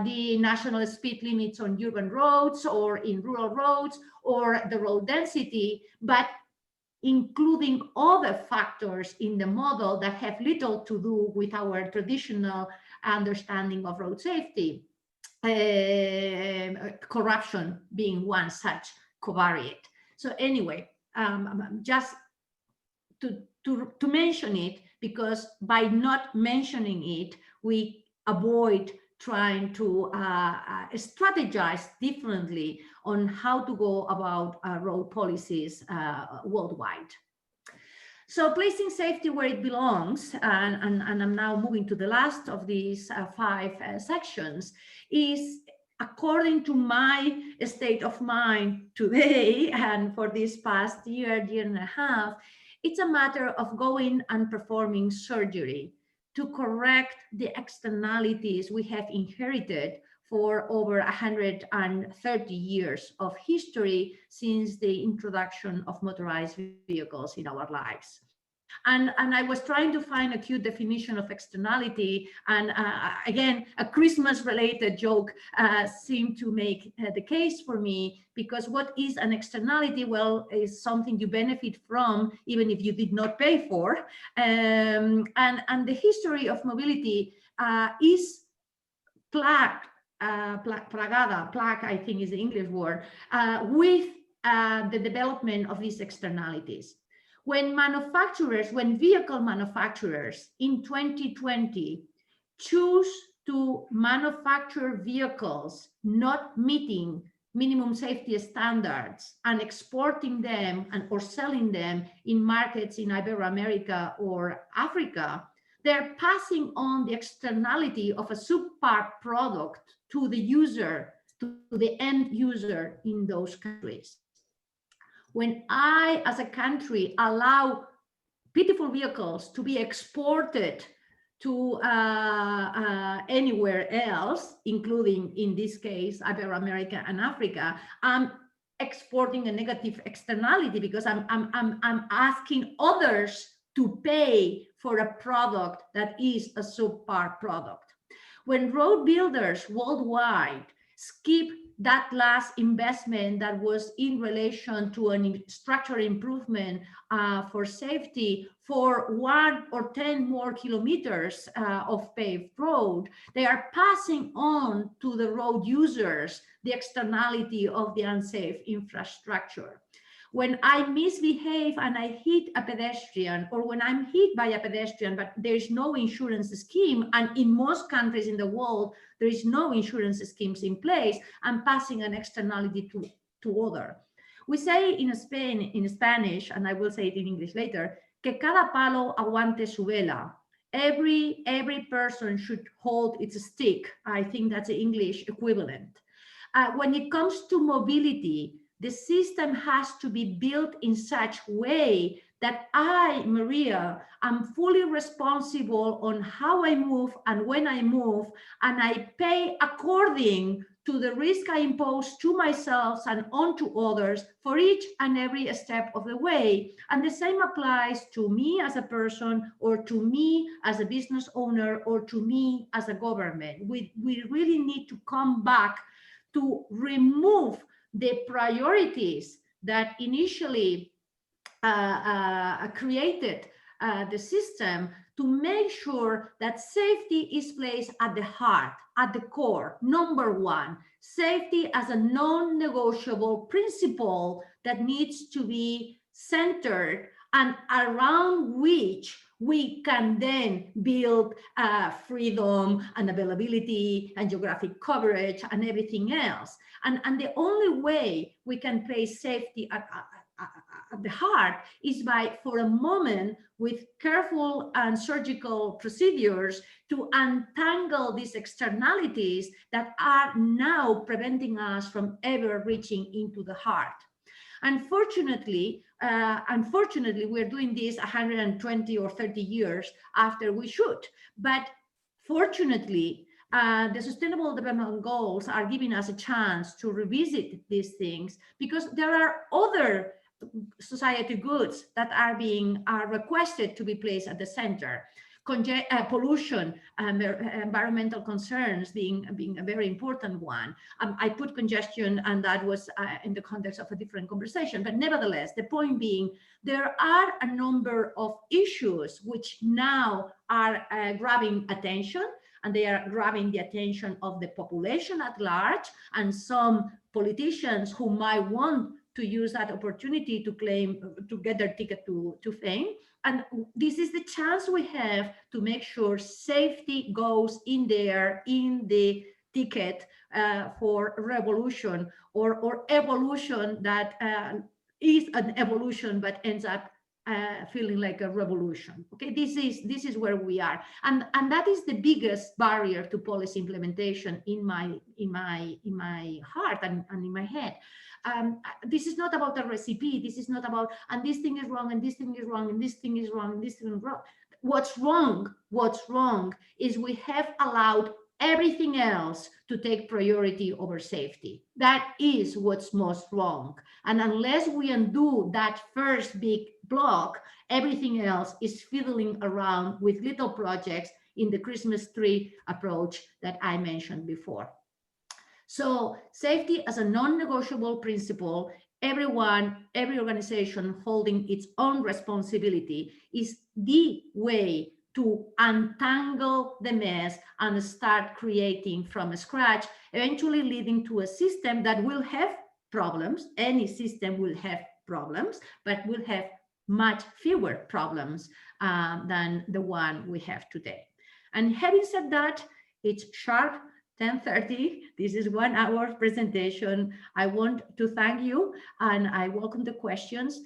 the national speed limits on urban roads or in rural roads, or the road density, but including other factors in the model that have little to do with our traditional understanding of road safety, corruption being one such covariate. So anyway, just to mention it, because by not mentioning it, we avoid trying to strategize differently on how to go about road policies worldwide. So placing safety where it belongs, and I'm now moving to the last of these 5 sections, is, according to my state of mind today and for this past year and a half, it's a matter of going and performing surgery to correct the externalities we have inherited for over 130 years of history since the introduction of motorized vehicles in our lives. And I was trying to find a cute definition of externality, and again, a Christmas-related joke seemed to make the case for me, because what is an externality? Well, is something you benefit from, even if you did not pay for. And the history of mobility is plagued, plague, I think is the English word, with the development of these externalities. When vehicle manufacturers in 2020 choose to manufacture vehicles not meeting minimum safety standards and exporting them or selling them in markets in Iberoamerica or Africa, they're passing on the externality of a subpar product to the user, to the end user in those countries. When I, as a country, allow pitiful vehicles to be exported to anywhere else, including, in this case, Iberoamerica and Africa, I'm exporting a negative externality, because I'm asking others to pay for a product that is a subpar product. When road builders worldwide skip that last investment that was in relation to a structural improvement for safety for 1 or 10 more kilometers of paved road, they are passing on to the road users the externality of the unsafe infrastructure. When I misbehave and I hit a pedestrian, or when I'm hit by a pedestrian, but there is no insurance scheme, and in most countries in the world, there is no insurance schemes in place, I'm passing an externality to other. We say in Spanish, and I will say it in English later, que cada palo aguante su vela. Every person should hold its stick. I think that's the English equivalent. When it comes to mobility, the system has to be built in such a way that I, Maria, am fully responsible on how I move and when I move, and I pay according to the risk I impose to myself and onto others for each and every step of the way. And the same applies to me as a person, or to me as a business owner, or to me as a government. We really need to come back to remove the priorities that initially created the system, to make sure that safety is placed at the heart, at the core. Number 1, safety as a non-negotiable principle that needs to be centered and around which we can then build freedom and availability and geographic coverage and everything else. And the only way we can place safety at the heart is by, for a moment, with careful and surgical procedures, to untangle these externalities that are now preventing us from ever reaching into the heart. Unfortunately, we're doing this 120 or 30 years after we should. But fortunately, the Sustainable Development Goals are giving us a chance to revisit these things, because there are other society goods that are requested to be placed at the center. Pollution, environmental concerns being a very important one. I put congestion, and that was in the context of a different conversation. But nevertheless, the point being, there are a number of issues which now are grabbing attention, and they are grabbing the attention of the population at large, and some politicians who might want to use that opportunity to claim, to get their ticket to fame. And this is the chance we have to make sure safety goes in there, in the ticket for revolution or evolution that is an evolution but ends up feeling like a revolution. Okay, this is where we are, and that is the biggest barrier to policy implementation in my heart and in my head. This is not about a recipe. This is not about, and this thing is wrong, and this thing is wrong, and this thing is wrong, and this thing is wrong. What's wrong is we have allowed everything else to take priority over safety. That is what's most wrong. And unless we undo that first big block, everything else is fiddling around with little projects in the Christmas tree approach that I mentioned before. So safety as a non-negotiable principle, everyone, every organization holding its own responsibility is the way to untangle the mess and start creating from scratch, eventually leading to a system that will have problems. Any system will have problems, but will have much fewer problems than the one we have today. And having said that, it's sharp 10:30. This is 1 hour presentation. I want to thank you, and I welcome the questions.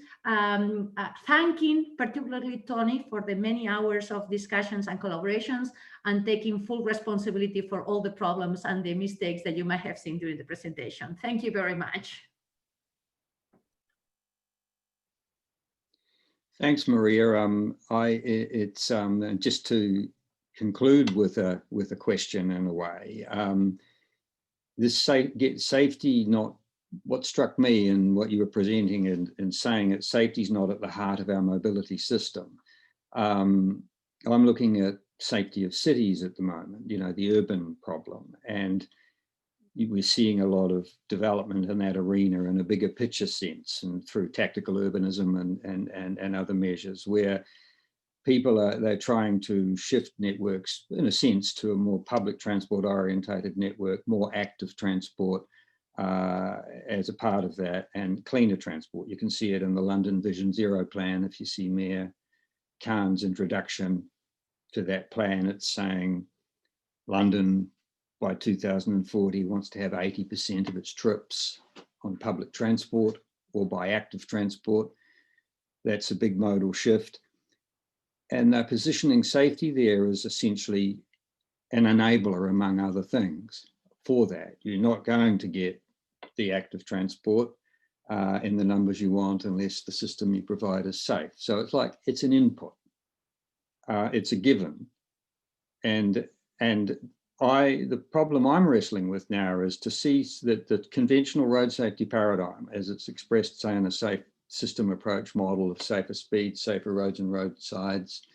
Thanking particularly Tony for the many hours of discussions and collaborations, and taking full responsibility for all the problems and the mistakes that you might have seen during the presentation. Thank you very much. Thanks, Maria. It's just to conclude with a question in a way. This safety, not what struck me and what you were presenting and saying that safety is not at the heart of our mobility system. I'm looking at safety of cities at the moment, you know, the urban problem, and we're seeing a lot of development in that arena in a bigger picture sense, and through tactical urbanism and other measures where people they're trying to shift networks in a sense to a more public transport orientated network, more active transport as a part of that, and cleaner transport. You can see it in the London Vision Zero plan. If you see Mayor Khan's introduction to that plan, it's saying London by 2040 wants to have 80% of its trips on public transport or by active transport. That's a big modal shift. And they're positioning safety there as essentially an enabler, among other things, for that. You're not going to get the active transport in the numbers you want unless the system you provide is safe. So it's like, it's an input. It's a given. And the problem I'm wrestling with now is to see that the conventional road safety paradigm, as it's expressed, say, in a safe system approach model of safer speeds, safer roads and roadsides,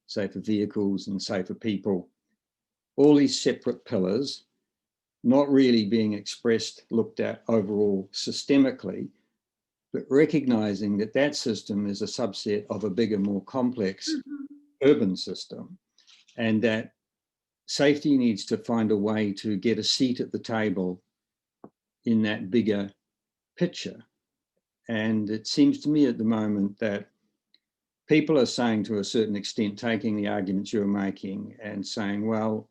safer vehicles and safer people, all these separate pillars, not really being expressed, looked at overall systemically, but recognizing that that system is a subset of a bigger, more complex urban system, and that safety needs to find a way to get a seat at the table in that bigger picture. And it seems to me at the moment that people are saying, to a certain extent, taking the arguments you're making and saying, well,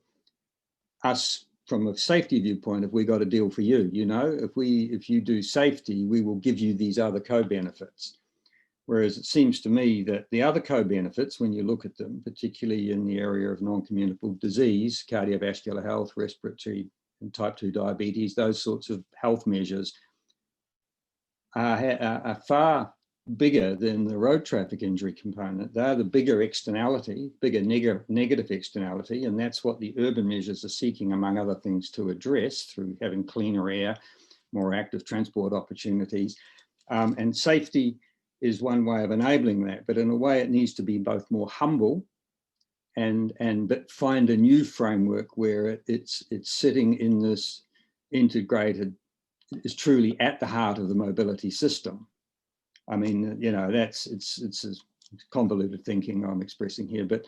us from a safety viewpoint, have we got a deal for you? You know, if you do safety, we will give you these other co-benefits. Whereas it seems to me that the other co-benefits, when you look at them, particularly in the area of non-communicable disease, cardiovascular health, respiratory and type 2 diabetes, those sorts of health measures are far bigger than the road traffic injury component. They're the bigger externality, bigger negative externality, and that's what the urban measures are seeking, among other things, to address through having cleaner air, more active transport opportunities. And safety is one way of enabling that, but in a way it needs to be both more humble but find a new framework where it's sitting in this integrated, is truly at the heart of the mobility system. I mean, you know, it's convoluted thinking I'm expressing here, but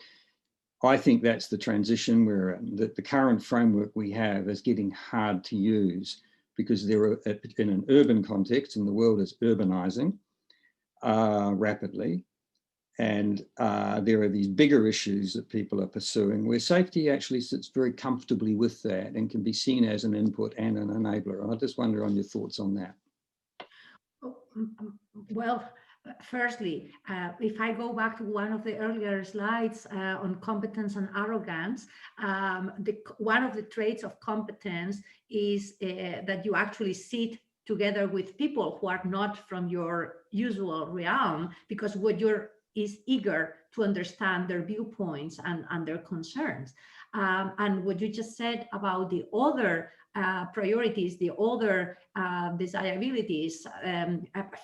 I think that's the transition we're in, that the current framework we have is getting hard to use because there are, in an urban context, and the world is urbanizing rapidly, and there are these bigger issues that people are pursuing where safety actually sits very comfortably with that and can be seen as an input and an enabler. And I just wonder on your thoughts on that. Well, firstly, if I go back to one of the earlier slides on competence and arrogance, one of the traits of competence is that you actually sit together with people who are not from your usual realm, because what you're is eager to understand their viewpoints and their concerns. And what you just said about the other priorities, the other desirabilities,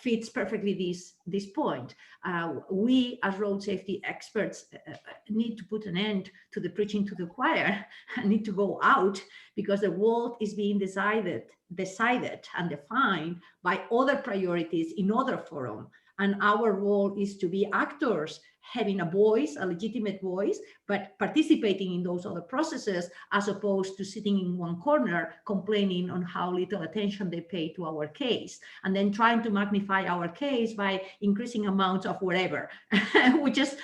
fits perfectly this point. We as road safety experts need to put an end to the preaching to the choir and need to go out, because the world is being decided and defined by other priorities in other forum. And our role is to be actors, having a voice, a legitimate voice, but participating in those other processes, as opposed to sitting in one corner complaining on how little attention they pay to our case, and then trying to magnify our case by increasing amounts of whatever. we just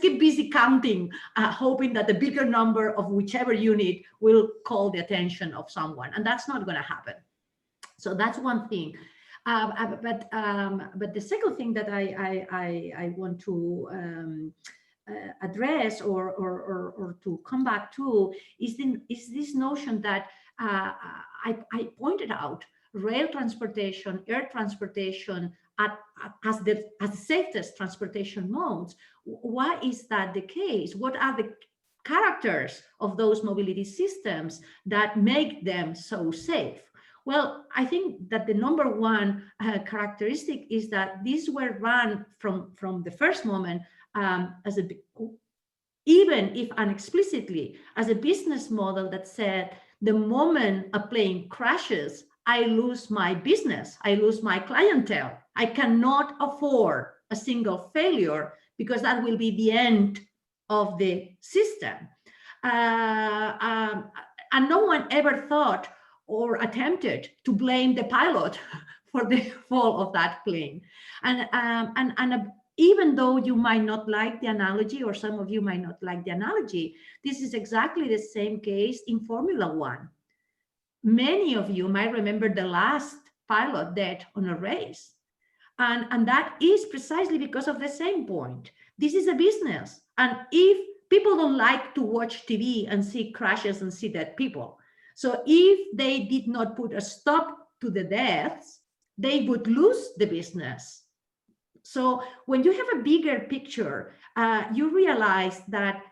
keep busy counting, hoping that the bigger number of whichever unit will call the attention of someone, and that's not going to happen. So that's one thing. But the second thing that I want to address or to come back to is this notion that I pointed out: rail transportation, air transportation as the safest transportation modes. Why is that the case? What are the characters of those mobility systems that make them so safe? Well, I think that the number one characteristic is that these were run from the first moment as even if unexplicitly, as a business model that said, the moment a plane crashes, I lose my business, I lose my clientele. I cannot afford a single failure, because that will be the end of the system. And no one ever thought or attempted to blame the pilot for the fall of that plane. And even though you might not like the analogy, or some of you might not like the analogy, this is exactly the same case in Formula One. Many of you might remember the last pilot dead on a race. And that is precisely because of the same point. This is a business. And if people don't like to watch TV and see crashes and see dead people, so if they did not put a stop to the deaths, they would lose the business. So when you have a bigger picture, you realize that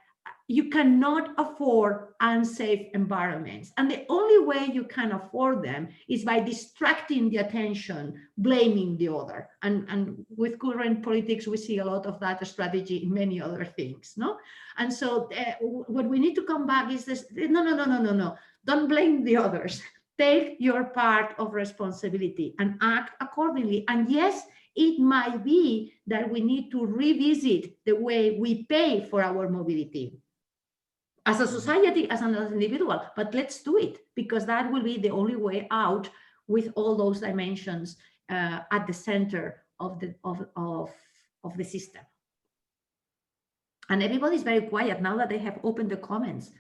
you cannot afford unsafe environments. And the only way you can afford them is by distracting the attention, blaming the other. And with current politics, we see a lot of that strategy in many other things, no? And so what we need to come back is this: no. Don't blame the others. Take your part of responsibility and act accordingly. And yes, it might be that we need to revisit the way we pay for our mobility as a society, as an individual, but let's do it, because that will be the only way out, with all those dimensions at the center of the system. And everybody's very quiet now that they have opened the comments.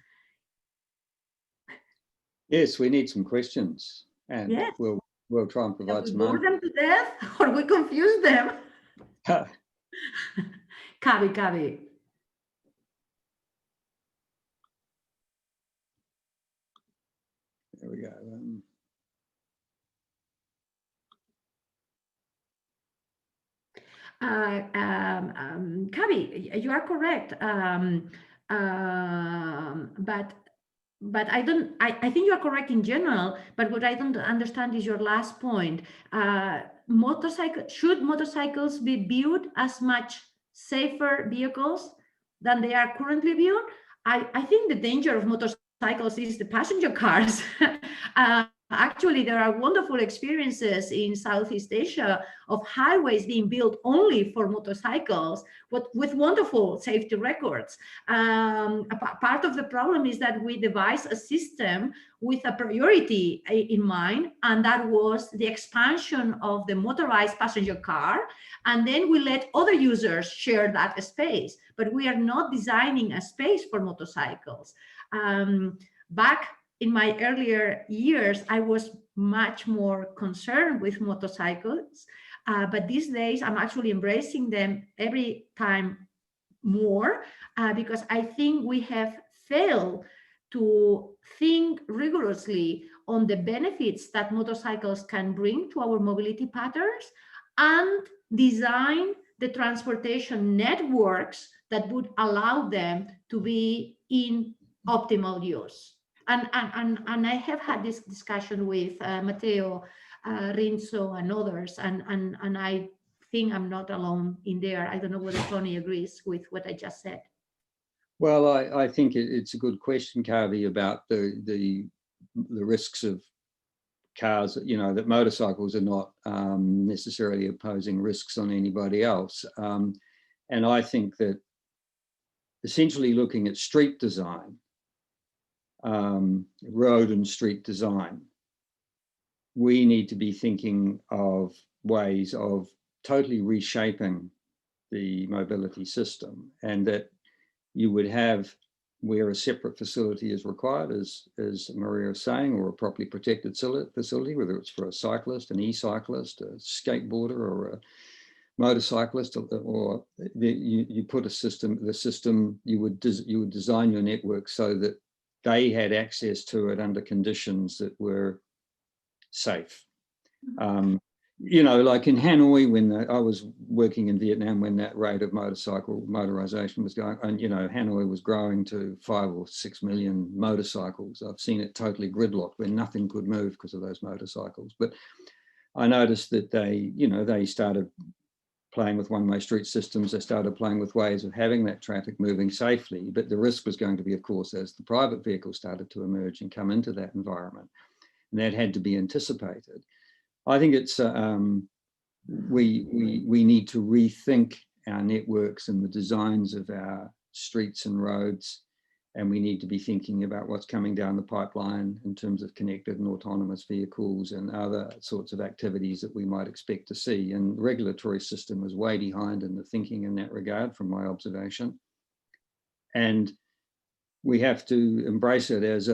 Yes, we need some questions, and yes, we'll try and provide some. We bore them to death, or we confuse them. Kavi. There we go. Kavi, you are correct. But I think you are correct in general, but what I don't understand is your last point. Should motorcycles be viewed as much safer vehicles than they are currently viewed? I think the danger of motorcycles is the passenger cars. Actually, there are wonderful experiences in Southeast Asia of highways being built only for motorcycles, with wonderful safety records. Part of the problem is that we devised a system with a priority in mind, and that was the expansion of the motorized passenger car. And then we let other users share that space, but we are not designing a space for motorcycles. Back in my earlier years, I was much more concerned with motorcycles, but these days I'm actually embracing them every time more, because I think we have failed to think rigorously on the benefits that motorcycles can bring to our mobility patterns and design the transportation networks that would allow them to be in optimal use. And I have had this discussion with Matteo Rinzo and others, and I think I'm not alone in there. I don't know whether Tony agrees with what I just said. Well, I think it's a good question, Kavi, about the risks of cars. You know, that motorcycles are not necessarily imposing risks on anybody else. And I think that essentially looking at street design, road and street design, we need to be thinking of ways of totally reshaping the mobility system, and that you would have where a separate facility is required, as Maria was saying, or a properly protected facility, whether it's for a cyclist, an e-cyclist, a skateboarder, or a motorcyclist, or you put a system, you would design your network so that they had access to it under conditions that were safe. You know, like in Hanoi, when I was working in Vietnam, when that rate of motorization was going, and you know, Hanoi was growing to 5 or 6 million motorcycles. I've seen it totally gridlocked where nothing could move because of those motorcycles. But I noticed that they started playing with one-way street systems. They started playing with ways of having that traffic moving safely. But the risk was going to be, of course, as the private vehicles started to emerge and come into that environment, and that had to be anticipated. I think it's we need to rethink our networks and the designs of our streets and roads, and we need to be thinking about what's coming down the pipeline in terms of connected and autonomous vehicles and other sorts of activities that we might expect to see. And the regulatory system is way behind in the thinking in that regard, from my observation. And we have to embrace it as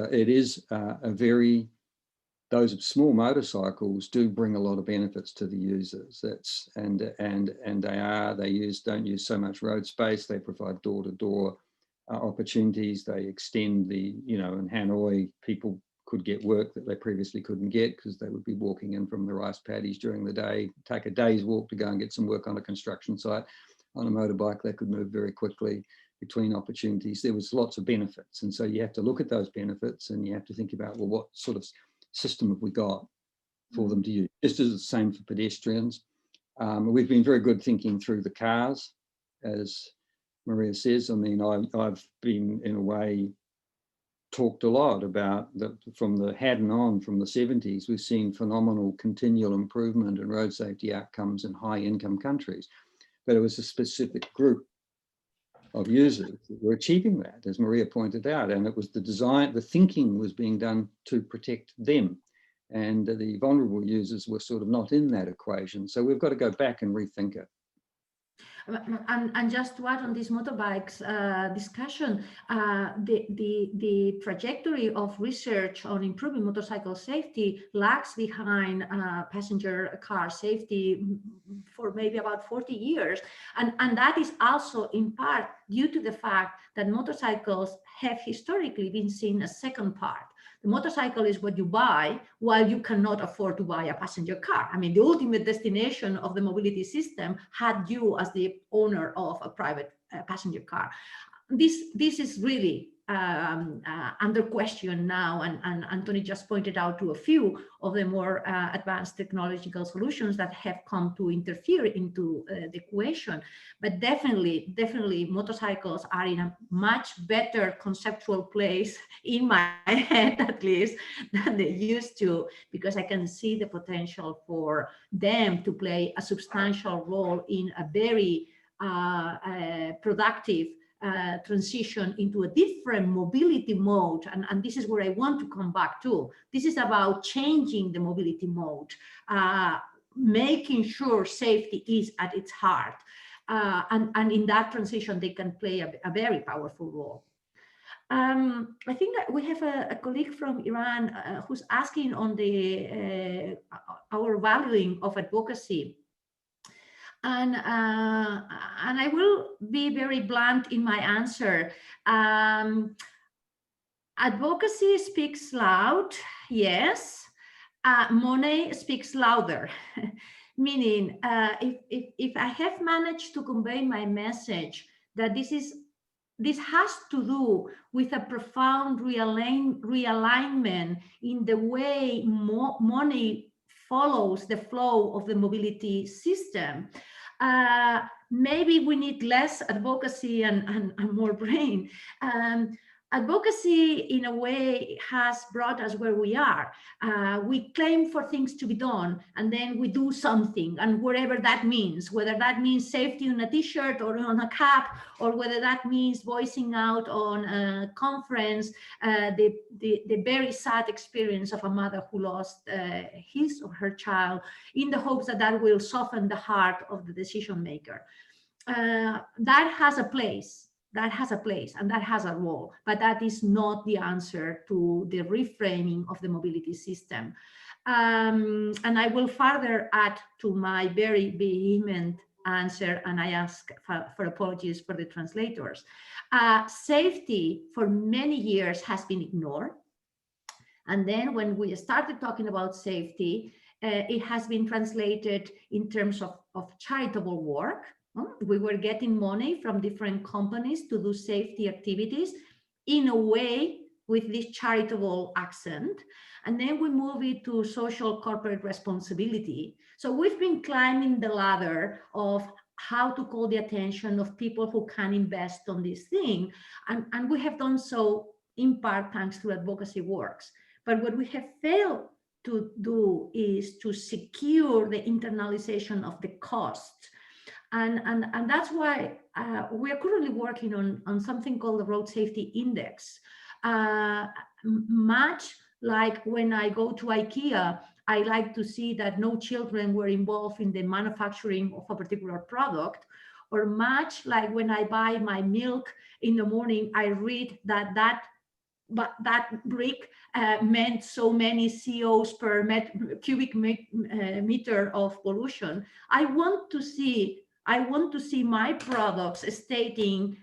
those small motorcycles do bring a lot of benefits to the users. Don't use so much road space. They provide door-to-door opportunities. They extend in Hanoi, people could get work that they previously couldn't get because they would be walking in from the rice paddies during the day, take a day's walk to go and get some work on a construction site. On a motorbike, they could move very quickly between opportunities. There was lots of benefits. And so you have to look at those benefits, and you have to think about, well, what sort of system have we got for them to use? Just as the same for pedestrians. We've been very good thinking through the cars, as Maria says. I mean, I've been, in a way, talked a lot about from the Haddon on, from the 70s, we've seen phenomenal continual improvement in road safety outcomes in high income countries. But it was a specific group of users that were achieving that, as Maria pointed out, and it was the thinking was being done to protect them, and the vulnerable users were sort of not in that equation. So we've got to go back and rethink it. And just to add on this motorbikes discussion, the trajectory of research on improving motorcycle safety lags behind passenger car safety for maybe about 40 years. And that is also in part due to the fact that motorcycles have historically been seen as second part. The motorcycle is what you buy while you cannot afford to buy a passenger car. I mean, the ultimate destination of the mobility system had you as the owner of a private passenger car. This is really under question now, and Tony just pointed out to a few of the more advanced technological solutions that have come to interfere into the equation. But definitely motorcycles are in a much better conceptual place, in my head at least, than they used to, because I can see the potential for them to play a substantial role in a very productive transition into a different mobility mode. And this is where I want to come back to. This is about changing the mobility mode, making sure safety is at its heart. And in that transition, they can play a very powerful role. I think that we have a colleague from Iran who's asking on the our valuing of advocacy. And I will be very blunt in my answer. Advocacy speaks loud, yes. Money speaks louder. Meaning, if I have managed to convey my message that this has to do with a profound realignment in the way money follows the flow of the mobility system. Maybe we need less advocacy and more brain. Advocacy, in a way, has brought us where we are. We claim for things to be done, and then we do something, and whatever that means, whether that means safety on a t-shirt or on a cap, or whether that means voicing out on a conference the very sad experience of a mother who lost his or her child, in the hopes that that will soften the heart of the decision maker. That has a place. That has a place and that has a role, but that is not the answer to the reframing of the mobility system. And I will further add to my very vehement answer, and I ask for apologies for the translators. Safety for many years has been ignored. And then when we started talking about safety, it has been translated in terms of charitable work. We were getting money from different companies to do safety activities in a way with this charitable accent. And then we move it to social corporate responsibility. So we've been climbing the ladder of how to call the attention of people who can invest on this thing. And we have done so in part thanks to advocacy works. But what we have failed to do is to secure the internalization of the cost. And that's why we are currently working on something called the Road Safety Index. Much like when I go to IKEA, I like to see that no children were involved in the manufacturing of a particular product, or much like when I buy my milk in the morning, I read that brick meant so many COs per cubic meter of pollution. I want to see my products stating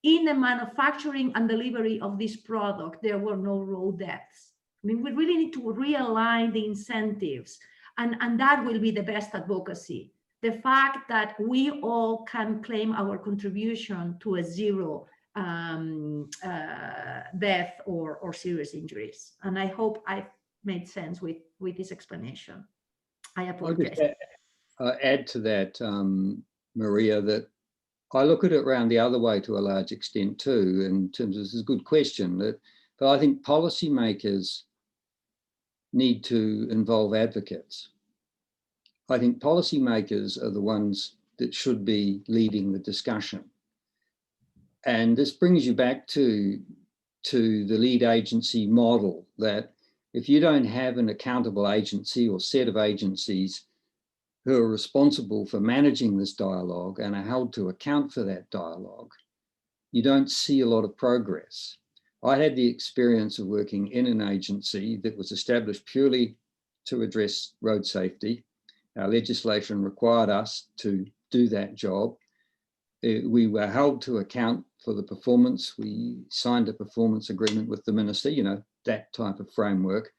in the manufacturing and delivery of this product, there were no road deaths. I mean, we really need to realign the incentives, and that will be the best advocacy. The fact that we all can claim our contribution to a zero death or serious injuries. And I hope I've made sense with this explanation. I apologize. I'll add to that, Maria, that I look at it around the other way to a large extent too, in terms of, this is a good question, but I think policymakers need to involve advocates. I think policymakers are the ones that should be leading the discussion. And this brings you back to the lead agency model, that if you don't have an accountable agency or set of agencies who are responsible for managing this dialogue and are held to account for that dialogue, you don't see a lot of progress. I had the experience of working in an agency that was established purely to address road safety. Our legislation required us to do that job. We were held to account for the performance. We signed a performance agreement with the minister, you know, that type of framework.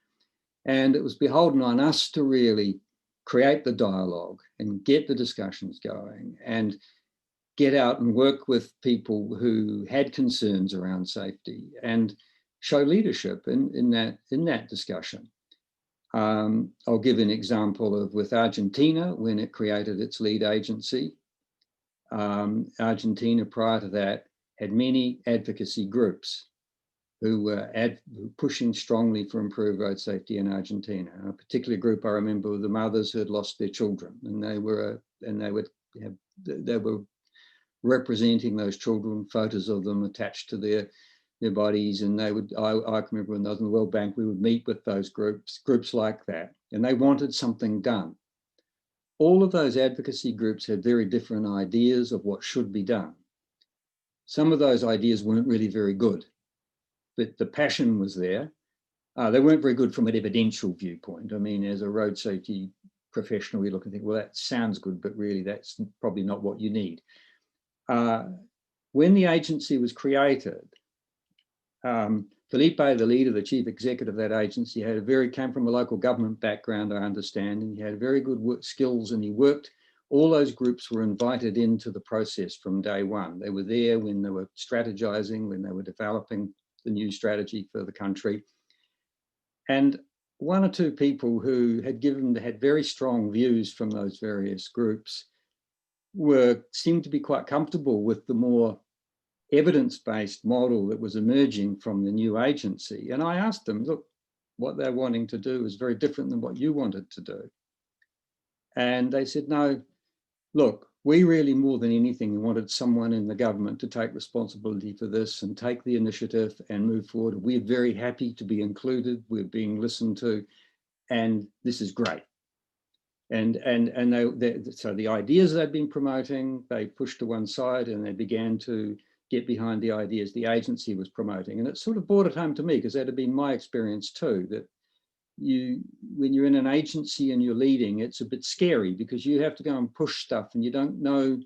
And it was beholden on us to really create the dialogue and get the discussions going and get out and work with people who had concerns around safety and show leadership in that discussion. I'll give an example of with Argentina when it created its lead agency. Argentina prior to that had many advocacy groups who were pushing strongly for improved road safety in Argentina. A particular group I remember were the mothers who had lost their children, and they were representing those children, photos of them attached to their bodies, and they would. I can remember when I was in the World Bank, we would meet with those groups like that, and they wanted something done. All of those advocacy groups had very different ideas of what should be done. Some of those ideas weren't really very good, but the passion was there. They weren't very good from an evidential viewpoint. I mean, as a road safety professional, we look and think, well, that sounds good, but really that's probably not what you need. When the agency was created, Felipe, the leader, the chief executive of that agency, came from a local government background, I understand, and he had very good skills, and he worked. All those groups were invited into the process from day one. They were there when they were strategizing, when they were developing the new strategy for the country. And one or two people who had very strong views from those various groups seemed to be quite comfortable with the more evidence-based model that was emerging from the new agency. And I asked them, look, what they're wanting to do is very different than what you wanted to do. And they said, no, look, we really more than anything wanted someone in the government to take responsibility for this and take the initiative and move forward. We're very happy to be included. We're being listened to, and this is great. And so the ideas they'd been promoting, they pushed to one side and they began to get behind the ideas the agency was promoting. And it sort of brought it home to me, because that had been my experience too, that when you're in an agency and you're leading, it's a bit scary because you have to go and push stuff and you don't know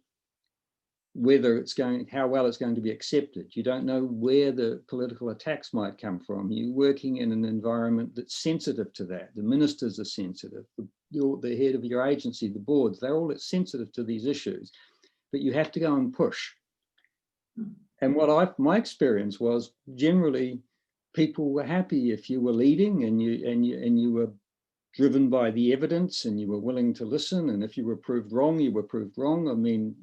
how well it's going to be accepted. You don't know where the political attacks might come from. You're working in an environment that's sensitive to that. The ministers are sensitive, the head of your agency, the boards, they're all sensitive to these issues, but you have to go and push. And my experience was generally people were happy if you were leading and you were driven by the evidence and you were willing to listen. And if you were proved wrong, you were proved wrong. I mean,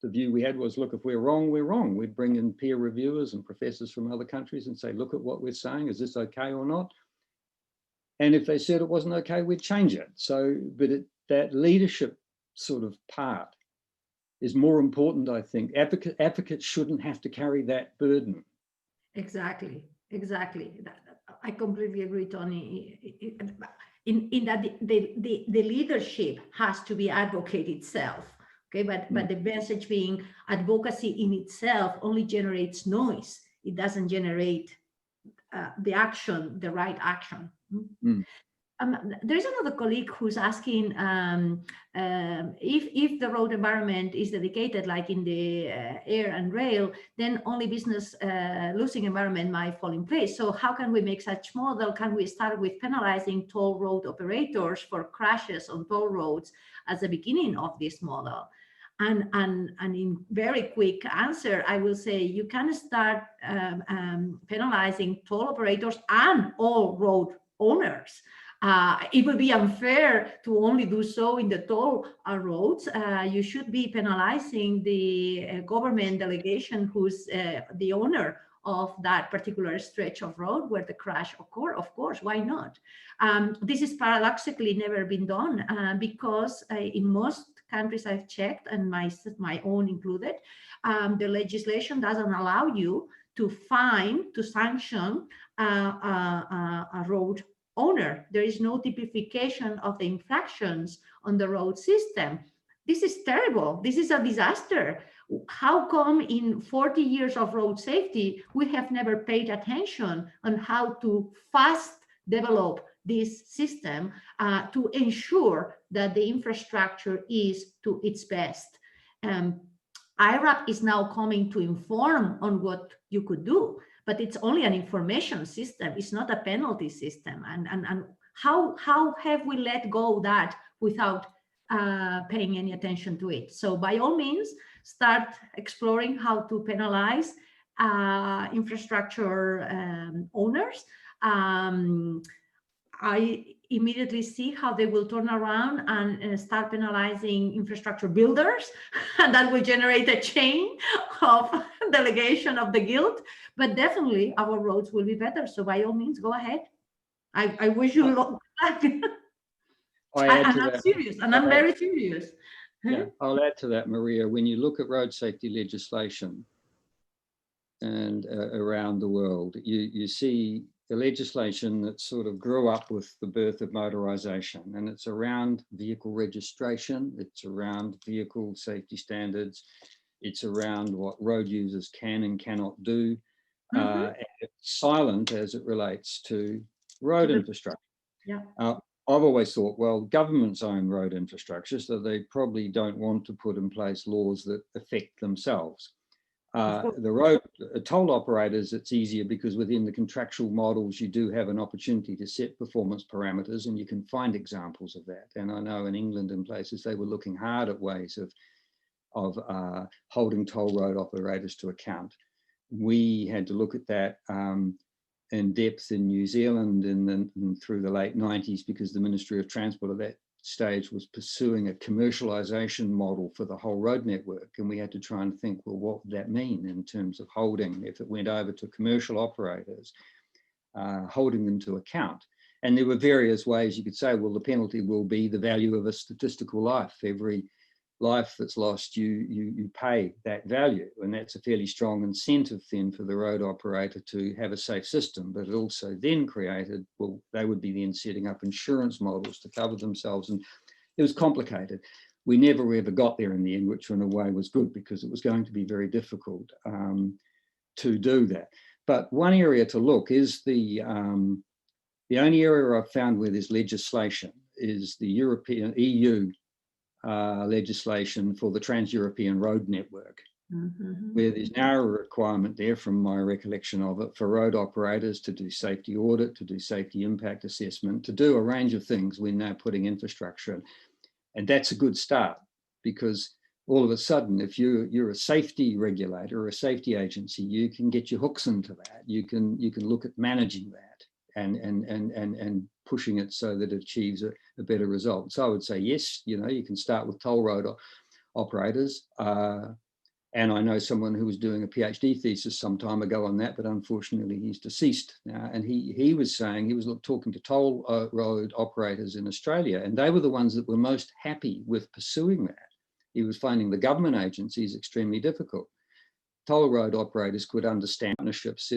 the view we had was, look, if we're wrong, we're wrong. We'd bring in peer reviewers and professors from other countries and say, look at what we're saying. Is this okay or not? And if they said it wasn't okay, we'd change it. So, but that leadership sort of part is more important, I think. Advocates shouldn't have to carry that burden. Exactly. I completely agree, Tony. In that the leadership has to be advocate itself. Okay, but the message being advocacy in itself only generates noise. It doesn't generate the right action. There's another colleague who's asking if the road environment is dedicated, like in the air and rail, then only business losing environment might fall in place. So how can we make such model? Can we start with penalizing toll road operators for crashes on toll roads as the beginning of this model? And in very quick answer, I will say you can start penalizing toll operators and all road owners. It would be unfair to only do so in the toll roads. You should be penalizing the government delegation who's the owner of that particular stretch of road where the crash occurred. Of course, why not? This is paradoxically never been done because in most countries I've checked, and my own included, the legislation doesn't allow you to sanction a road owner. There is no typification of the infractions on the road system. This is terrible. This is a disaster. How come in 40 years of road safety, we have never paid attention on how to fast develop this system to ensure that the infrastructure is to its best? IRAP is now coming to inform on what you could do, but it's only an information system. It's not a penalty system. And how have we let go of that without paying any attention to it? So by all means, start exploring how to penalize infrastructure owners. I immediately see how they will turn around and start penalizing infrastructure builders, and that will generate a chain of delegation of the guilt. But definitely our roads will be better. So by all means, go ahead. I wish you luck. And I'm serious, and I'm very serious. Yeah, I'll add to that, Maria. When you look at road safety legislation and around the world, you see the legislation that sort of grew up with the birth of motorization, and it's around vehicle registration, it's around vehicle safety standards, it's around what road users can and cannot do. And it's silent as it relates to road infrastructure. Yeah. I've always thought, well, governments own road infrastructure, so they probably don't want to put in place laws that affect themselves. The toll operators, it's easier because within the contractual models, you do have an opportunity to set performance parameters, and you can find examples of that. And I know in England and places, they were looking hard at ways of holding toll road operators to account. We had to look at that in depth in New Zealand and through the late 90s, because the Ministry of Transport at that stage was pursuing a commercialization model for the whole road network. And we had to try and think, well, what would that mean in terms of holding, if it went over to commercial operators, holding them to account? And there were various ways you could say, well, the penalty will be the value of a statistical life. Every life that's lost, you pay that value. And that's a fairly strong incentive then for the road operator to have a safe system. But it also then created, well, they would be then setting up insurance models to cover themselves. And it was complicated. We never ever got there in the end, which in a way was good, because it was going to be very difficult to do that. But one area to look is the only area I've found where there's legislation is the EU legislation for the Trans-European Road Network, where there's now a requirement there, from my recollection of it, for road operators to do safety audit, to do safety impact assessment, to do a range of things when they're putting infrastructure in. And that's a good start, because all of a sudden, if you're a safety regulator or a safety agency, you can get your hooks into that. You can look at managing that and pushing it so that it achieves a better result. So I would say, yes, you can start with toll road operators. And I know someone who was doing a PhD thesis some time ago on that, but unfortunately he's deceased now. And he was saying, he was talking to toll road operators in Australia, and they were the ones that were most happy with pursuing that. He was finding the government agencies extremely difficult. Toll road operators could understand partnerships.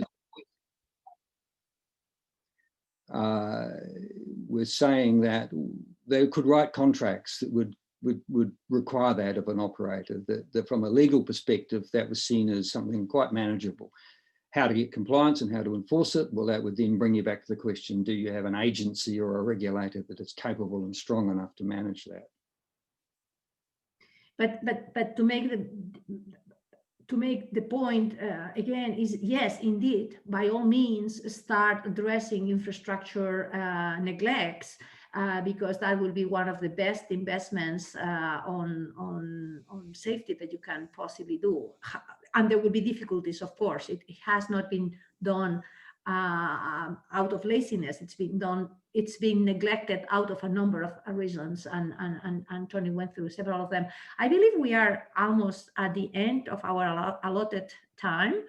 We're saying that they could write contracts that would require that of an operator, that from a legal perspective, that was seen as something quite manageable. How to get compliance and how to enforce it, well, that would then bring you back to the question, do you have an agency or a regulator that is capable and strong enough to manage that? But to make the point again is, yes, indeed, by all means, start addressing infrastructure neglects, because that will be one of the best investments on safety that you can possibly do. And there will be difficulties, of course. It has not been done out of laziness. It's been neglected out of a number of reasons, and Tony went through several of them. I believe we are almost at the end of our allotted time.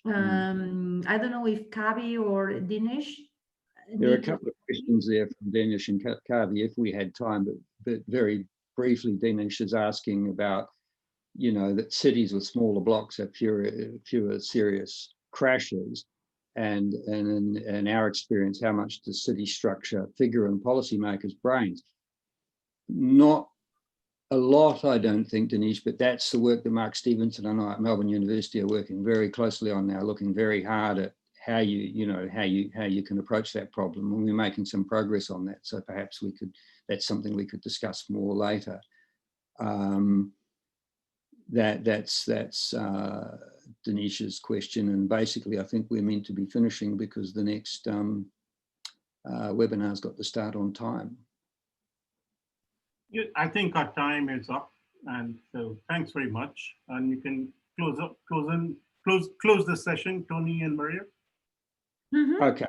I don't know if Kavi or Dinesh. There are a couple of questions there from Dinesh and Kavi, if we had time, but very briefly, Dinesh is asking about, that cities with smaller blocks have fewer serious crashes. and in our experience, how much does city structure figure in policymakers' brains? Not a lot, I don't think, Denise, but that's the work that Mark Stevenson and I at Melbourne University are working very closely on now, looking very hard at how you can approach that problem, and we're making some progress on that. So perhaps that's something we could discuss more later. That's Denise's question, and basically I think we're meant to be finishing because the next webinar's got to start on time. Yeah, I think our time is up, and so thanks very much. And you can close the session, Tony and Maria. Mm-hmm. Okay,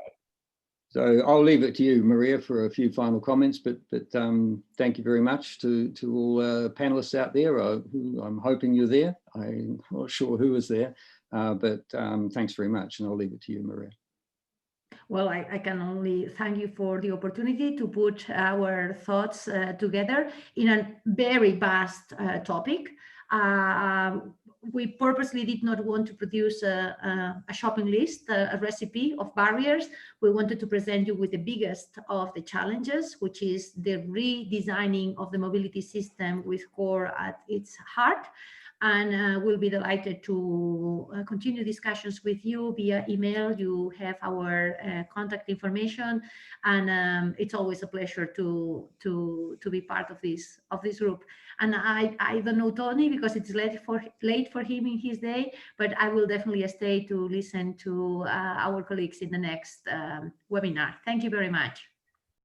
so I'll leave it to you, Maria, for a few final comments. But thank you very much to all panelists out there. Who I'm hoping you're there. I'm not sure who is there, but thanks very much, and I'll leave it to you, Maria. Well, I can only thank you for the opportunity to put our thoughts together in a very vast topic. We purposely did not want to produce a shopping list, a recipe of barriers. We wanted to present you with the biggest of the challenges, which is the redesigning of the mobility system with core at its heart. And we'll be delighted to continue discussions with you via email. You have our contact information, and it's always a pleasure to be part of this group. And I don't know Tony because it's late for him in his day, but I will definitely stay to listen to our colleagues in the next webinar. Thank you very much.